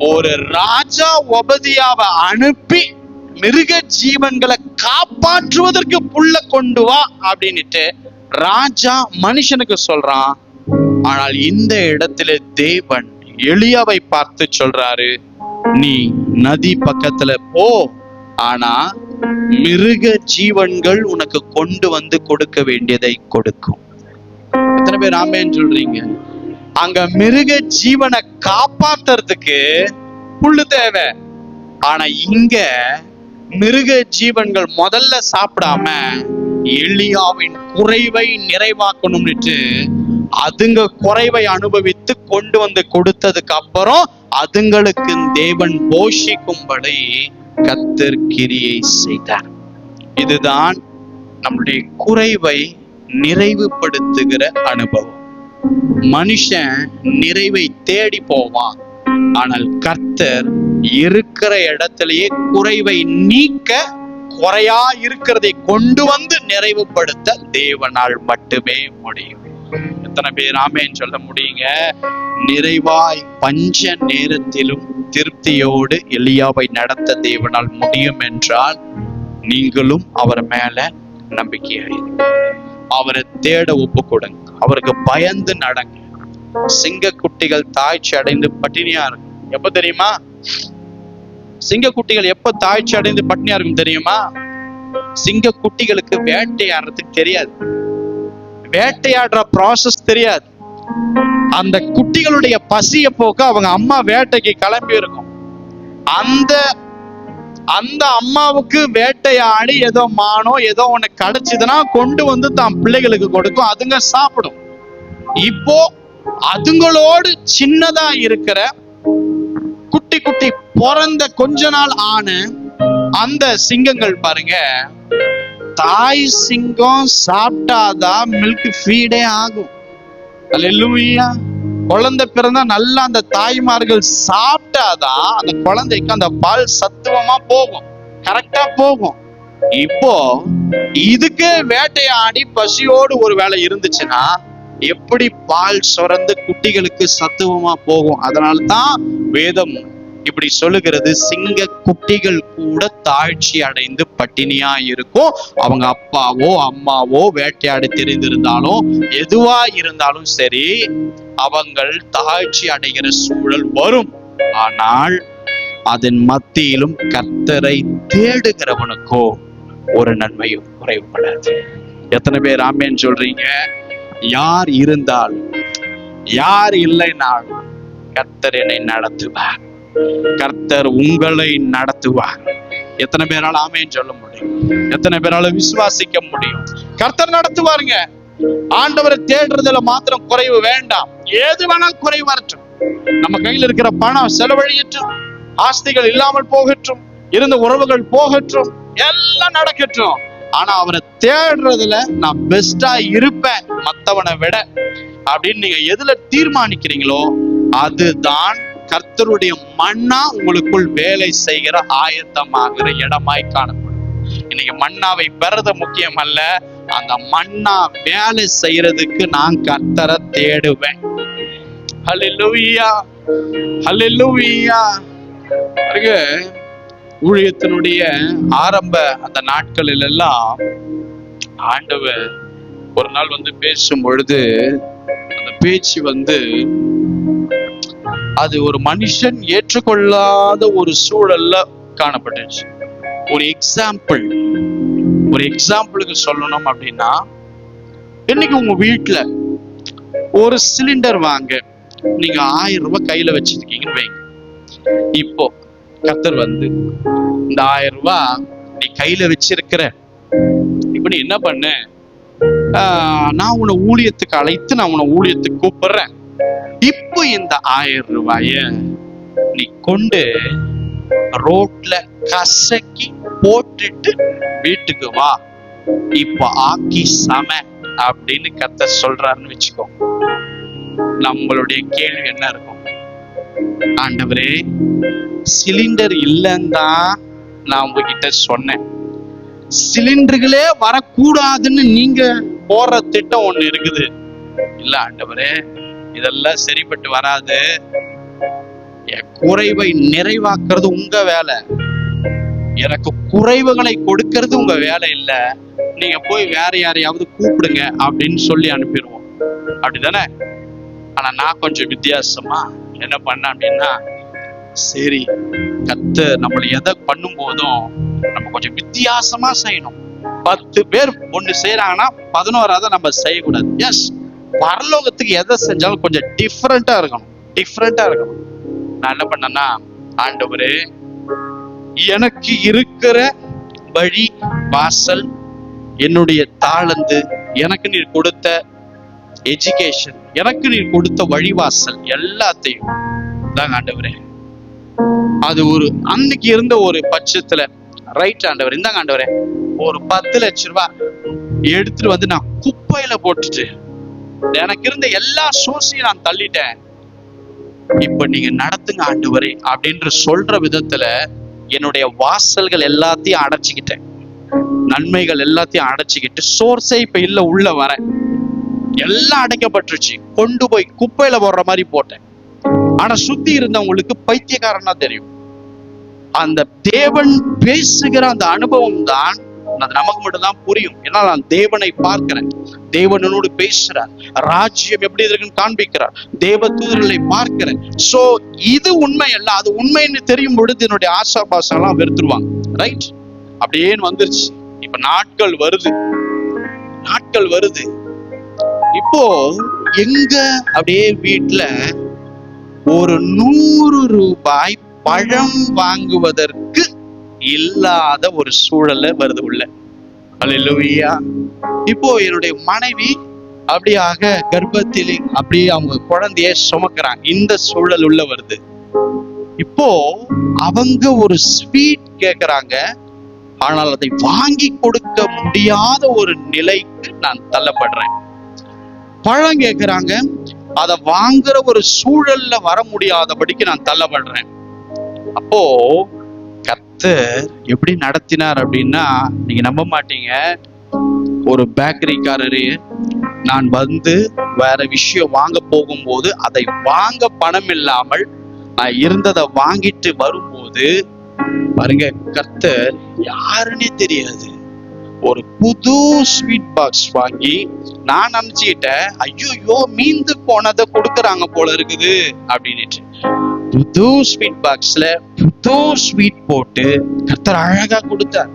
ஒரு ராஜா ஒபதியாவை அனுப்பி மிருக ஜீவன்களை காப்பாற்றுவதற்கு புல்ல கொண்டு வா அப்படின்னுட்டு ராஜா மனுஷனுக்கு சொல்றான். ஆனால் இந்த இடத்துல தேவன் எலியாவை பார்த்து சொல்றாரு, நீ நதி பக்கத்துல போ, ஆனா மிருக ஜீவன்கள் உனக்கு கொண்டு வந்து கொடுக்க வேண்டியதை கொடுக்கும். எத்தனை பேர் ஆமேன்னு சொல்றீங்க? அங்க மிருக ஜீவனை காப்பாத்துறதுக்கு புல்லு தேவை. ஆனா இங்க மிருக ஜீவன்கள் முதல்ல சாப்பிடாம எலியாவின் குறைவை நிறைவாக்கணும்னுட்டு அதுங்க குறைவை அனுபவித்து கொண்டு வந்து கொடுத்ததுக்கு அப்புறம் அதுங்களுக்கு தேவன் போஷிக்கும்படி கர்த்தர் கிரியை செய்தார். இதுதான் நம்முடைய குறைவை நிறைவுபடுத்துகிற அனுபவம். மனுஷன் நிறைவை தேடி போவான், ஆனால் கர்த்தர் இருக்கிற இடத்திலேயே குறைவை நீக்க, குறையா இருக்கிறதை கொண்டு வந்து நிறைவுபடுத்த தேவனால் மட்டுமே முடியும். எத்தனை பேர் ஆமேன்னு சொல்ல முடியுங்க? நிறைவாய் பஞ்ச நேரத்திலும் திருப்தியோடு எலியாவை நடத்த தேவனால் முடியும் என்றால் நீங்களும் அவர் மேல நம்பிக்கையாயிருங்க. அவரை தேட ஒப்பு கொடுங்க. அவருக்கு பயந்து நடங்க. சிங்க குட்டிகள் தாய்ச்சி அடைந்து பட்டினியா இருக்கும். எப்ப தெரியுமா? சிங்க குட்டிகள் எப்ப தாய்ச்சி அடைந்து பட்டினியா இருக்கும் தெரியுமா? சிங்க குட்டிகளுக்கு வேட்டையாடுறதுக்கு தெரியாது, வேட்டையாடுற ப்ராசஸ் தெரியாது. அந்த குட்டிகளுடைய பசிய போக்க அவங்க அம்மா வேட்டைக்கு கிளம்பி இருக்கும். அந்த அம்மாவுக்கு வேட்டையாடி ஏதோ மானோ ஏதோ ஒண்ணு கிடைச்சதுன்னா கொண்டு வந்து தான் பிள்ளைகளுக்கு கொடுக்கும், அதுங்க சாப்பிடும். இப்போ அதுங்களோடு சின்னதா இருக்கிற குட்டி குட்டி பிறந்த கொஞ்ச நாள் ஆன அந்த சிங்கங்கள் பாருங்க, தாய் சிங்கம் சாப்பிட்டாதான் மில்க் ஃபீடே ஆகும். அல்லேலூயா. குழந்தை பிறந்தா நல்லா அந்த தாய்மார்கள் சாப்பிட்டாதான் அந்த குழந்தைக்கு அந்த பால் சத்துவமா போகும், கரெக்டா போகும். இப்போ இதுக்கு வேட்டையாடி பசியோடு ஒரு வேளை இருந்துச்சுன்னா எப்படி பால் சுரந்து குட்டிகளுக்கு சத்துவமா போகும்? அதனால்தான் வேதம் இப்படி சொல்லுகிறது, சிங்க குட்டிகள் கூட தாழ்ச்சி அடைந்து பட்டினியா இருக்கும். அவங்க அப்பாவோ அம்மாவோ வேட்டையாடி தெரிந்திருந்தாலும் எதுவா இருந்தாலும் சரி, அவங்கள் தாழ்ச்சி அடைகிற சூழல் வரும். ஆனால் அதன் மத்தியிலும் கர்த்தரை தேடுகிறவனுக்கோ ஒரு நன்மையும் குறைவுபடாது. எத்தனை பேர் ஆமென் சொல்றீங்க? யார் இருந்தாலும் யார் இல்லைனாலும் கர்த்தர் என்னை நடத்துவார், கர்த்தர் உங்களை நடத்துவார். எத்தனை பேரால ஆமென் சொல்ல முடியும்? எத்தனை பேரால விசுவாசிக்க முடியும்? கர்த்தர் நடத்துவாருங்க. ஆண்டவரை தேடுறதுல மாத்திரம் குறைவு வேண்டாம். ஏது வேணாலும் குறைவு வரட்டும், நம்ம கையில் இருக்கிற பணம் செலவழியட்டும், ஆஸ்திகள் இல்லாமல் போகட்டும், இருந்த உறவுகள் போகட்டும், எல்லாம் நடக்கட்டும். ஆனா அவரை தேடுறதுல நான் பெஸ்டா இருப்பேன் மத்தவனை விட அப்படின்னு நீங்க எதுல தீர்மானிக்கிறீங்களோ அதுதான் கர்த்தருடைய மன்னா உங்களுக்குள் வேலை செய்கிற ஆயத்தமாகிற இடமாய் காணப்படும். இன்னைக்கு மன்னாவை பெறது முக்கியம் அல்ல, அந்த மன்னா வேலை செய்யறதுக்கு நான் கர்த்தரை தேடுவேன். ஹல்லேலூயா, ஹல்லேலூயா. ஊழியத்தினுடைய ஆரம்ப அந்த நாட்களில் எல்லாம் ஆண்டவர் ஒரு நாள் பேசும் பொழுது அந்த பேச்சு அது ஒரு மனுஷன் ஏற்றுக்கொள்ளாத ஒரு சூழல்ல காணப்பட்டுச்சு. ஒரு எக்ஸாம்பிளுக்கு சொல்லணும் அப்படின்னா, இன்னைக்கு உங்க வீட்டுல ஒரு சிலிண்டர் வாங்க நீங்க 1000 ரூபாய் கையில வச்சிருக்கீங்கன்னு வைங்க. இப்போ கர்த்தர் இந்த 1000 ரூபாய் நீ கையில வச்சிருக்கிற, இப்ப நீ என்ன பண்ண, நான் உன்னை ஊழியத்துக்கு அழைத்து நான் உன்னை ஊழியத்துக்கு கூப்பிடுறேன். இப்போ இந்த 1000 ரூபாய நீ கொண்டு ரோட்ல கசக்கி போட்டுட்டு வீட்டுக்கு வா, இப்ப ஆக்கி சம அப்படின்னு கர்த்தர் சொல்றாருன்னு வச்சுக்கோ. நம்மளுடைய கேள்வி என்ன இருக்கும்? ஆண்டவரே, சிலிண்டர் இல்லைன்னு தான் நான் உங்ககிட்ட சொன்னேன், சிலிண்டர்களே வரக்கூடாதுன்னு நீங்க போற திட்டம் ஒண்ணு இருக்குது. இல்ல ஆண்டவரே, இதெல்லாம் சரிப்பட்டு வராது, என் குறைவை நிறைவாக்குறது உங்க வேலை, எனக்கு குறைவுகளை கொடுக்கறது உங்க வேலை இல்ல, நீங்க போய் வேற யாரையாவது கூப்பிடுங்க அப்படின்னு சொல்லி அனுப்பிடுவோம். அப்படிதானே? ஆனா நான் கொஞ்சம் வித்தியாசமா என்ன பண்ண அப்படின்னா, சரி கர்த்தர் நம்மளை எதை பண்ணும் போதும் நம்ம கொஞ்சம் வித்தியாசமா செய்யணும். 10 பேர் ஒண்ணு செய்யறாங்கன்னா 11ஆவது நம்ம செய்யக்கூடாது. எஸ், பரலோகத்துக்கு எதை செஞ்சாலும் கொஞ்சம் டிஃப்ரெண்டா இருக்கணும். நான் என்ன பண்ணேன்னா, ஆண்டவரே, எனக்கு இருக்கிற வழி வாசல், என்னுடைய தாளந்து, எனக்கு நீர் கொடுத்த எஜுகேஷன், எனக்கு நீர் கொடுத்த வழிவாசல் எல்லாத்தையும் தான் ஆண்டவரே, அது ஒரு அன்னைக்கு இருந்த ஒரு பட்சத்துல ரைட் ஆண்டவர், இந்தாங்க ஆண்டவரே, ஒரு 10 லட்சம் ரூபாய் எடுத்துட்டு நான் குப்பையில போட்டுட்டு எனக்கு இருந்த எல்லா சோர்ஸையும் நான் தள்ளிட்டேன், இப்ப நீங்க நடத்துங்க ஆண்டவரே அப்படின்ற சொல்ற விதத்துல என்னுடைய வாசல்கள் எல்லாத்தையும் அடைச்சிக்கிட்டேன், நன்மைகள் எல்லாத்தையும் அடைச்சிக்கிட்டு, சோர்ஸே இப்ப இல்ல, உள்ள வர எல்லாம் அடைக்கப்பட்டுருச்சு, கொண்டு போய் குப்பையில போடுற மாதிரி போட்டேன். ஆனா சுத்தி இருந்தவங்களுக்கு பைத்தியக்காரனா தெரியும். அந்த தேவன் பேசுகிற அந்த அனுபவம் தான் அது நமக்கு மட்டும் தான் புரியும். ஏன்னா நான் தேவனை பார்க்கிறேன், தேவன் என்னோடு பேசுறார், ராஜ்யம் எப்படி இருக்குன்னு காண்பிக்கிறார், தேவ தூதர்களை பார்க்கிறேன். சோ இது உண்மை அல்ல, அது உண்மைன்னு தெரியும் பொழுது என்னுடைய ஆசாபாசம் எல்லாம் வெறுத்துருவாங்க. ரைட்? அப்படியே வந்துருச்சு. இப்ப நாட்கள் வருது. இப்போ எங்க அப்படியே வீட்டுல ஒரு 100 ரூபாய் பழம் வாங்குவதற்கு இல்லாத ஒரு சூழல்ல வருது உள்ள. அல்லேலூயா. இப்போ என்னுடைய மனைவி அப்படியாக கர்ப்பத்திலே அப்படியே அவங்க குழந்தைய சுமக்கிறாங்க, இந்த சூழல் உள்ள வருது. இப்போ அவங்க ஒரு ஸ்வீட் கேக்குறாங்க, ஆனால் அதை வாங்கி கொடுக்க முடியாத ஒரு நிலைக்கு நான் தள்ளப்படுறேன். பழம் கேக்குறாங்க, அதை வாங்குற ஒரு சூழல்ல வர முடியாதபடிக்கு நான் தள்ளப்படுறேன். அப்போ கர்த்தர் எப்படி நடத்தினார் அப்படின்னா, நீங்க நம்ப மாட்டீங்க. ஒரு பேக்கரிக்காரரு நான் வந்து வேற விஷயம் வாங்க போகும்போது அதை வாங்க பணம் இல்லாமல் நான் இருந்ததை வாங்கிட்டு வரும்போது பாருங்க, கர்த்தர் யாருன்னே தெரியாது ஒரு புது ஸ்வீட் பாக்ஸ் வாங்கி, நான் நினைச்சுக்கிட்டேன் ஐயோ மீந்து போனதை கொடுக்கறாங்க போல இருக்குது அப்படின்னுட்டு. புது ஸ்வீட் பாக்ஸ்ல புது ஸ்வீட் போட்டு கர்த்தர் அழகா கொடுத்தார்.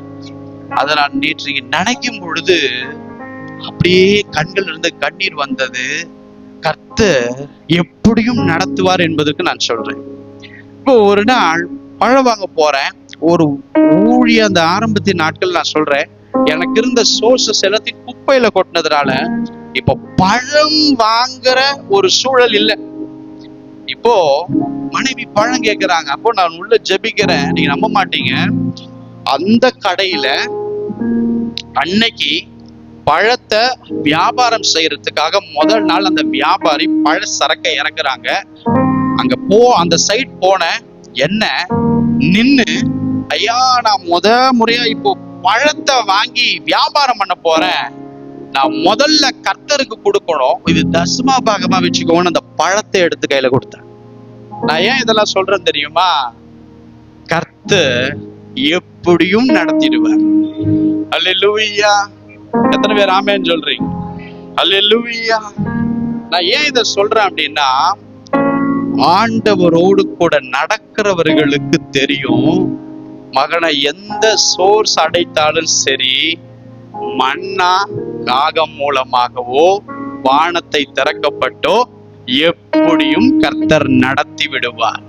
அதை நான் நேற்று நினைக்கும் பொழுது அப்படியே கண்கள் இருந்து கண்ணீர் வந்தது. கர்த்தர் எப்படியும் நடத்துவார் என்பதற்கு நான் சொல்றேன். இப்போ ஒரு நாள் பழம் வாங்க போறேன். ஒரு ஊழிய அந்த ஆரம்பத்தின் நாட்கள் நான் சொல்றேன், எனக்கு இருந்த சோர்சஸ் எல்லாத்தையும் குப்பையில கொட்டினதுனால இப்போ பழம் வாங்குற ஒரு சூழல் இல்லை. இப்போ மனைவி பழம் கேட்கிறாங்க. அப்போ நான் உள்ள ஜெபிக்கிறேன். நீங்க நம்ப மாட்டீங்க, அந்த கடையில அன்னைக்கு பழத்தை வியாபாரம் செய்யறதுக்காக முதல் நாள் அந்த வியாபாரி பழ சரக்கை இறக்குறாங்க. அங்க அந்த சைட் போன என்ன நின்னு, ஐயா நான் முறையா இப்போ பழத்தை வாங்கி வியாபாரம் பண்ண போறேன், நான் முதல்ல கர்த்தருக்கு கொடுக்கணும், இது தசமா பாகமா வச்சுக்கோன்னு அந்த பழத்தை எடுத்து கையில கொடுத்தேன். நான் ஏன் இதெல்லாம் சொல்றேன் தெரியுமா? கர்த்தர் எப்படியும் நடத்திடுவார். அல்லேலூயா. எத்தனை பேர் ஆமென் சொல்றீங்க? அல்லேலூயா. நான் ஏன் இதை சொல்றேன் அப்படின்னா, ஆண்டவரோடு கூட நடக்கிறவர்களுக்கு தெரியும், மகனை எந்த சோர்ஸ் அடைத்தாலும் சரி, மன்னா காகம் மூலமாகவோ வானத்தை திறக்கப்பட்டோ எப்படியும் கர்த்தர் நடத்தி விடுவார்.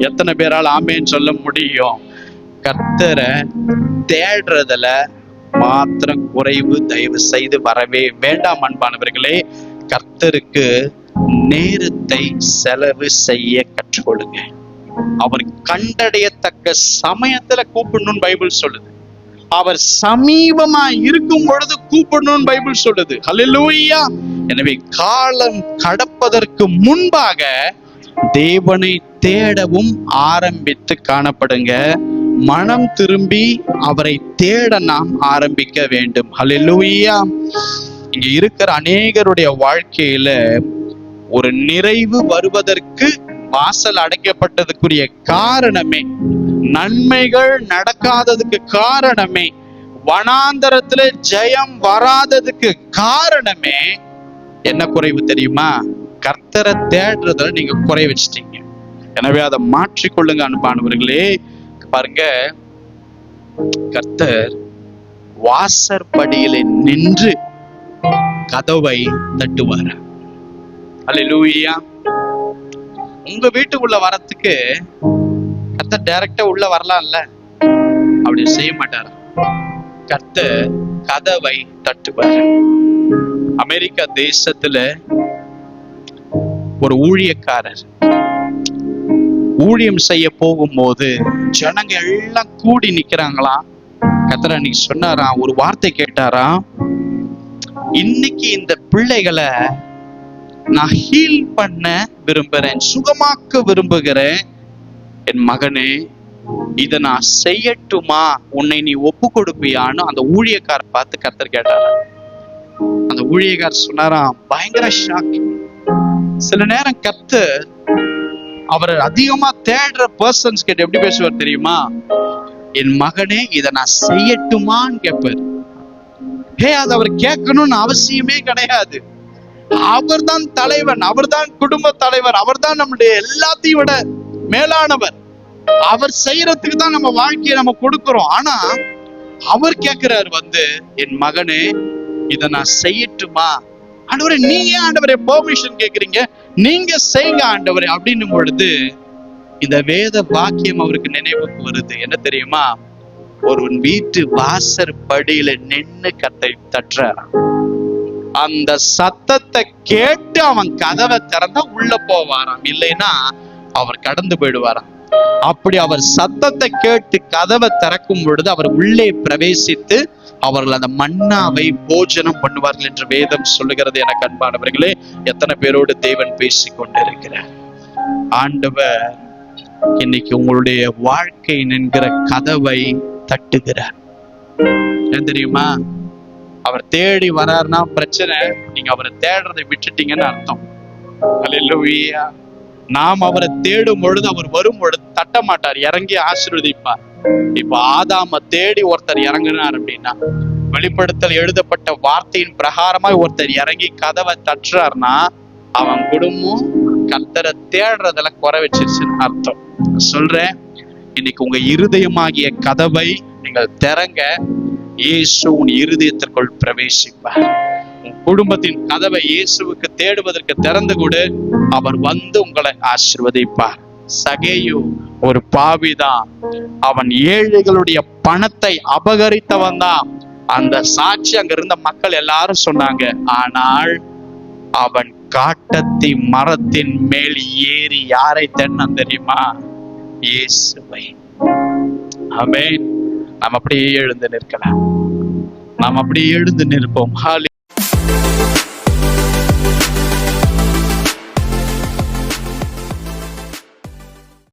எத்தனை பேரால் ஆமேன்னு சொல்ல முடியும்? கர்த்தரை தேடுறதுல மாத்திரம் குறைவு தயவு செய்து வரவே வேண்டாம் அன்பானவர்களே. கர்த்தருக்கு நேரத்தை செலவு செய்ய கற்றுக்கொள்ளுங்க. அவர் கண்டடையத்தக்க சமயத்துல கூப்பிடணும்னு பைபிள் சொல்லுது. அவர் சமீபமா இருக்கும் பொழுது கூப்பிடணும்னு பைபிள் சொல்லுது. ஹல்லேலூயா. எனவே காலம் கடப்பதற்கு முன்பாக தேவனை தேடவும் ஆரம்பித்து காணப்படுங்க. மனம் திரும்பி அவரை தேட நாம் ஆரம்பிக்க வேண்டும். ஹல்லேலூயா. இங்க இருக்கிற அநேகருடைய வாழ்க்கையில ஒரு நிறைவு வருவதற்கு வாசல் அடைக்கப்பட்டதுக்குரிய காரணமே, நன்மைகள் நடக்காததுக்கு காரணமே, வனாந்தரத்துல ஜெயம் வராததுக்கு காரணமே என்ன குறைவு தெரியுமா? கர்த்தரை தேடுறதுல நீங்க குறை வச்சிட்டீங்க. எனவே அதை மாற்றிக்கொள்ளுங்க அன்பானவர்களே. பாருங்க, கர்த்தர் வாசற்படியிலே நின்று கதவை தட்டுவார். அல்லேலூயா. உங்க வீட்டுக்குள்ள வரத்துக்கு கர்த்தர் டைரக்டா உள்ள வரலாம்ல, அப்படி செய்ய மாட்டார். கர்த்தர் கதவை தட்டுவார். அமெரிக்கா தேசத்துல ஒரு ஊழியக்காரர் ஊழியம் செய்ய போகும்போது ஜனங்க எல்லாம் கூடி நிக்கிறாங்களாம். கர்த்தர் அன்னைக்கு சொன்னாராம், ஒரு வார்த்தை கேட்டாராம், இன்னைக்கு இந்த பிள்ளைகளை நான் ஹீல் பண்ண விரும்புறேன், சுகமாக்க விரும்புகிறேன். என் மகனே, இதை நான் செய்யட்டுமா, உன்னை நீ ஒப்பு கொடுப்பியான்னு அந்த ஊழியக்கார பார்த்து கர்த்தர் கேட்டாரா. அந்த ஊழியக்காரர் சொன்னாராம், பயங்கர ஷாக்கிங். சில நேரம் கர்த்தர் அவர் அதிகமா தேடுற பர்சன்ஸ் கிட்ட எப்படி பேசுவார் தெரியுமா? என் மகனே, இதை நான் செய்யட்டுமான்னு கேட்பார். அது அவர் கேட்கணும்னு அவசியமே கிடையாது. அவர் தான் தலைவன், அவர் தான் குடும்ப தலைவர், அவர் தான் நம்முடைய எல்லாத்தையும் விட மேலானவர். அவர் செய்யறதுக்கு தான் நம்ம வாழ்க்கையை நம்ம கொடுக்கிறோம். ஆனா அவர் கேட்கிறாரு என் மகனே, இதை நான் செய்யட்டுமா? ஆண்டவரே, நீங்க ஏன் ஆண்டவரே பெர்மிஷன் கேக்குறீங்க? நீங்க செய்யுங்க ஆண்டவரே அப்படின்னும் பொழுது இந்த வேத வாக்கியம் அவருக்கு நினைவுக்கு வருது. என்ன தெரியுமா? ஒரு வீட்டு வாசற்படியில நின்னு கத்தை தட்டுறாராம். அந்த சத்தத்தை கேட்டு அவன் கதவை திறந்தா உள்ள போவாராம், இல்லைன்னா அவர் கடந்து போயிடுவாராம். அப்படி அவர் சத்தத்தை கேட்டு கதவை திறக்கும் பொழுது அவர் உள்ளே பிரவேசித்து அவர்கள் அந்த மன்னாவை போஜனம் பண்ணுவார்கள் என்று வேதம் சொல்லுகிறது. எனக்கு அன்பானவர்களே, எத்தனை பேரோடு தேவன் பேசிக் கொண்டிருக்கிறார். ஆண்டவர் இன்னைக்கு உங்களுடைய வாழ்க்கை என்கிற கதவை தட்டுகிறார். ஏன் தெரியுமா? அவர் தேடி வராருன்னா பிரச்சனை, நீங்க அவரை தேடுறதை விட்டுட்டீங்கன்னு அர்த்தம். அல்லேலூயா. நாம் அவரை தேடும் பொழுது அவர் வரும் பொழுது தட்ட மாட்டார், இறங்கி ஆசீர்வதிப்பார். இப்ப ஆதாம தேடி ஒருத்தர் இறங்கினார் அப்படின்னா, வெளிப்படுத்தல் எழுதப்பட்ட வார்த்தையின் பிரகாரமாய் ஒருத்தர் இறங்கி கதவை தட்டுறாருன்னா அவன் குடும்பம் கர்த்தரை தேடுறதுல குறை வச்சிருச்சுன்னு அர்த்தம். சொல்றேன், இன்னைக்கு உங்க இருதயமாகிய கதவை நீங்கள் திறங்க. இயேசு உன் இருதயத்திற்குள் பிரவேசிப்பார். உன் குடும்பத்தின் கதவை இயேசுவுக்கு தேடுவதற்கு திறந்து கொடு, அவர் வந்து உங்களை ஆசீர்வதிப்பார். சகேயு ஒரு பாவிதான், அவன் ஏழைகளுடைய பணத்தை அபகரித்தவன் தான். அந்த சாட்சி அங்க இருந்த மக்கள் எல்லாரும் சொன்னாங்க. ஆனால் அவன் காட்டத்தி மரத்தின் மேல் ஏறி யாரை தேடினான் தெரியுமா? இயேசுவை. ஆமென். நாம் அப்படியே எழுந்து நிற்கலாம். நாம் அப்படியே எழுந்து நிற்போம்.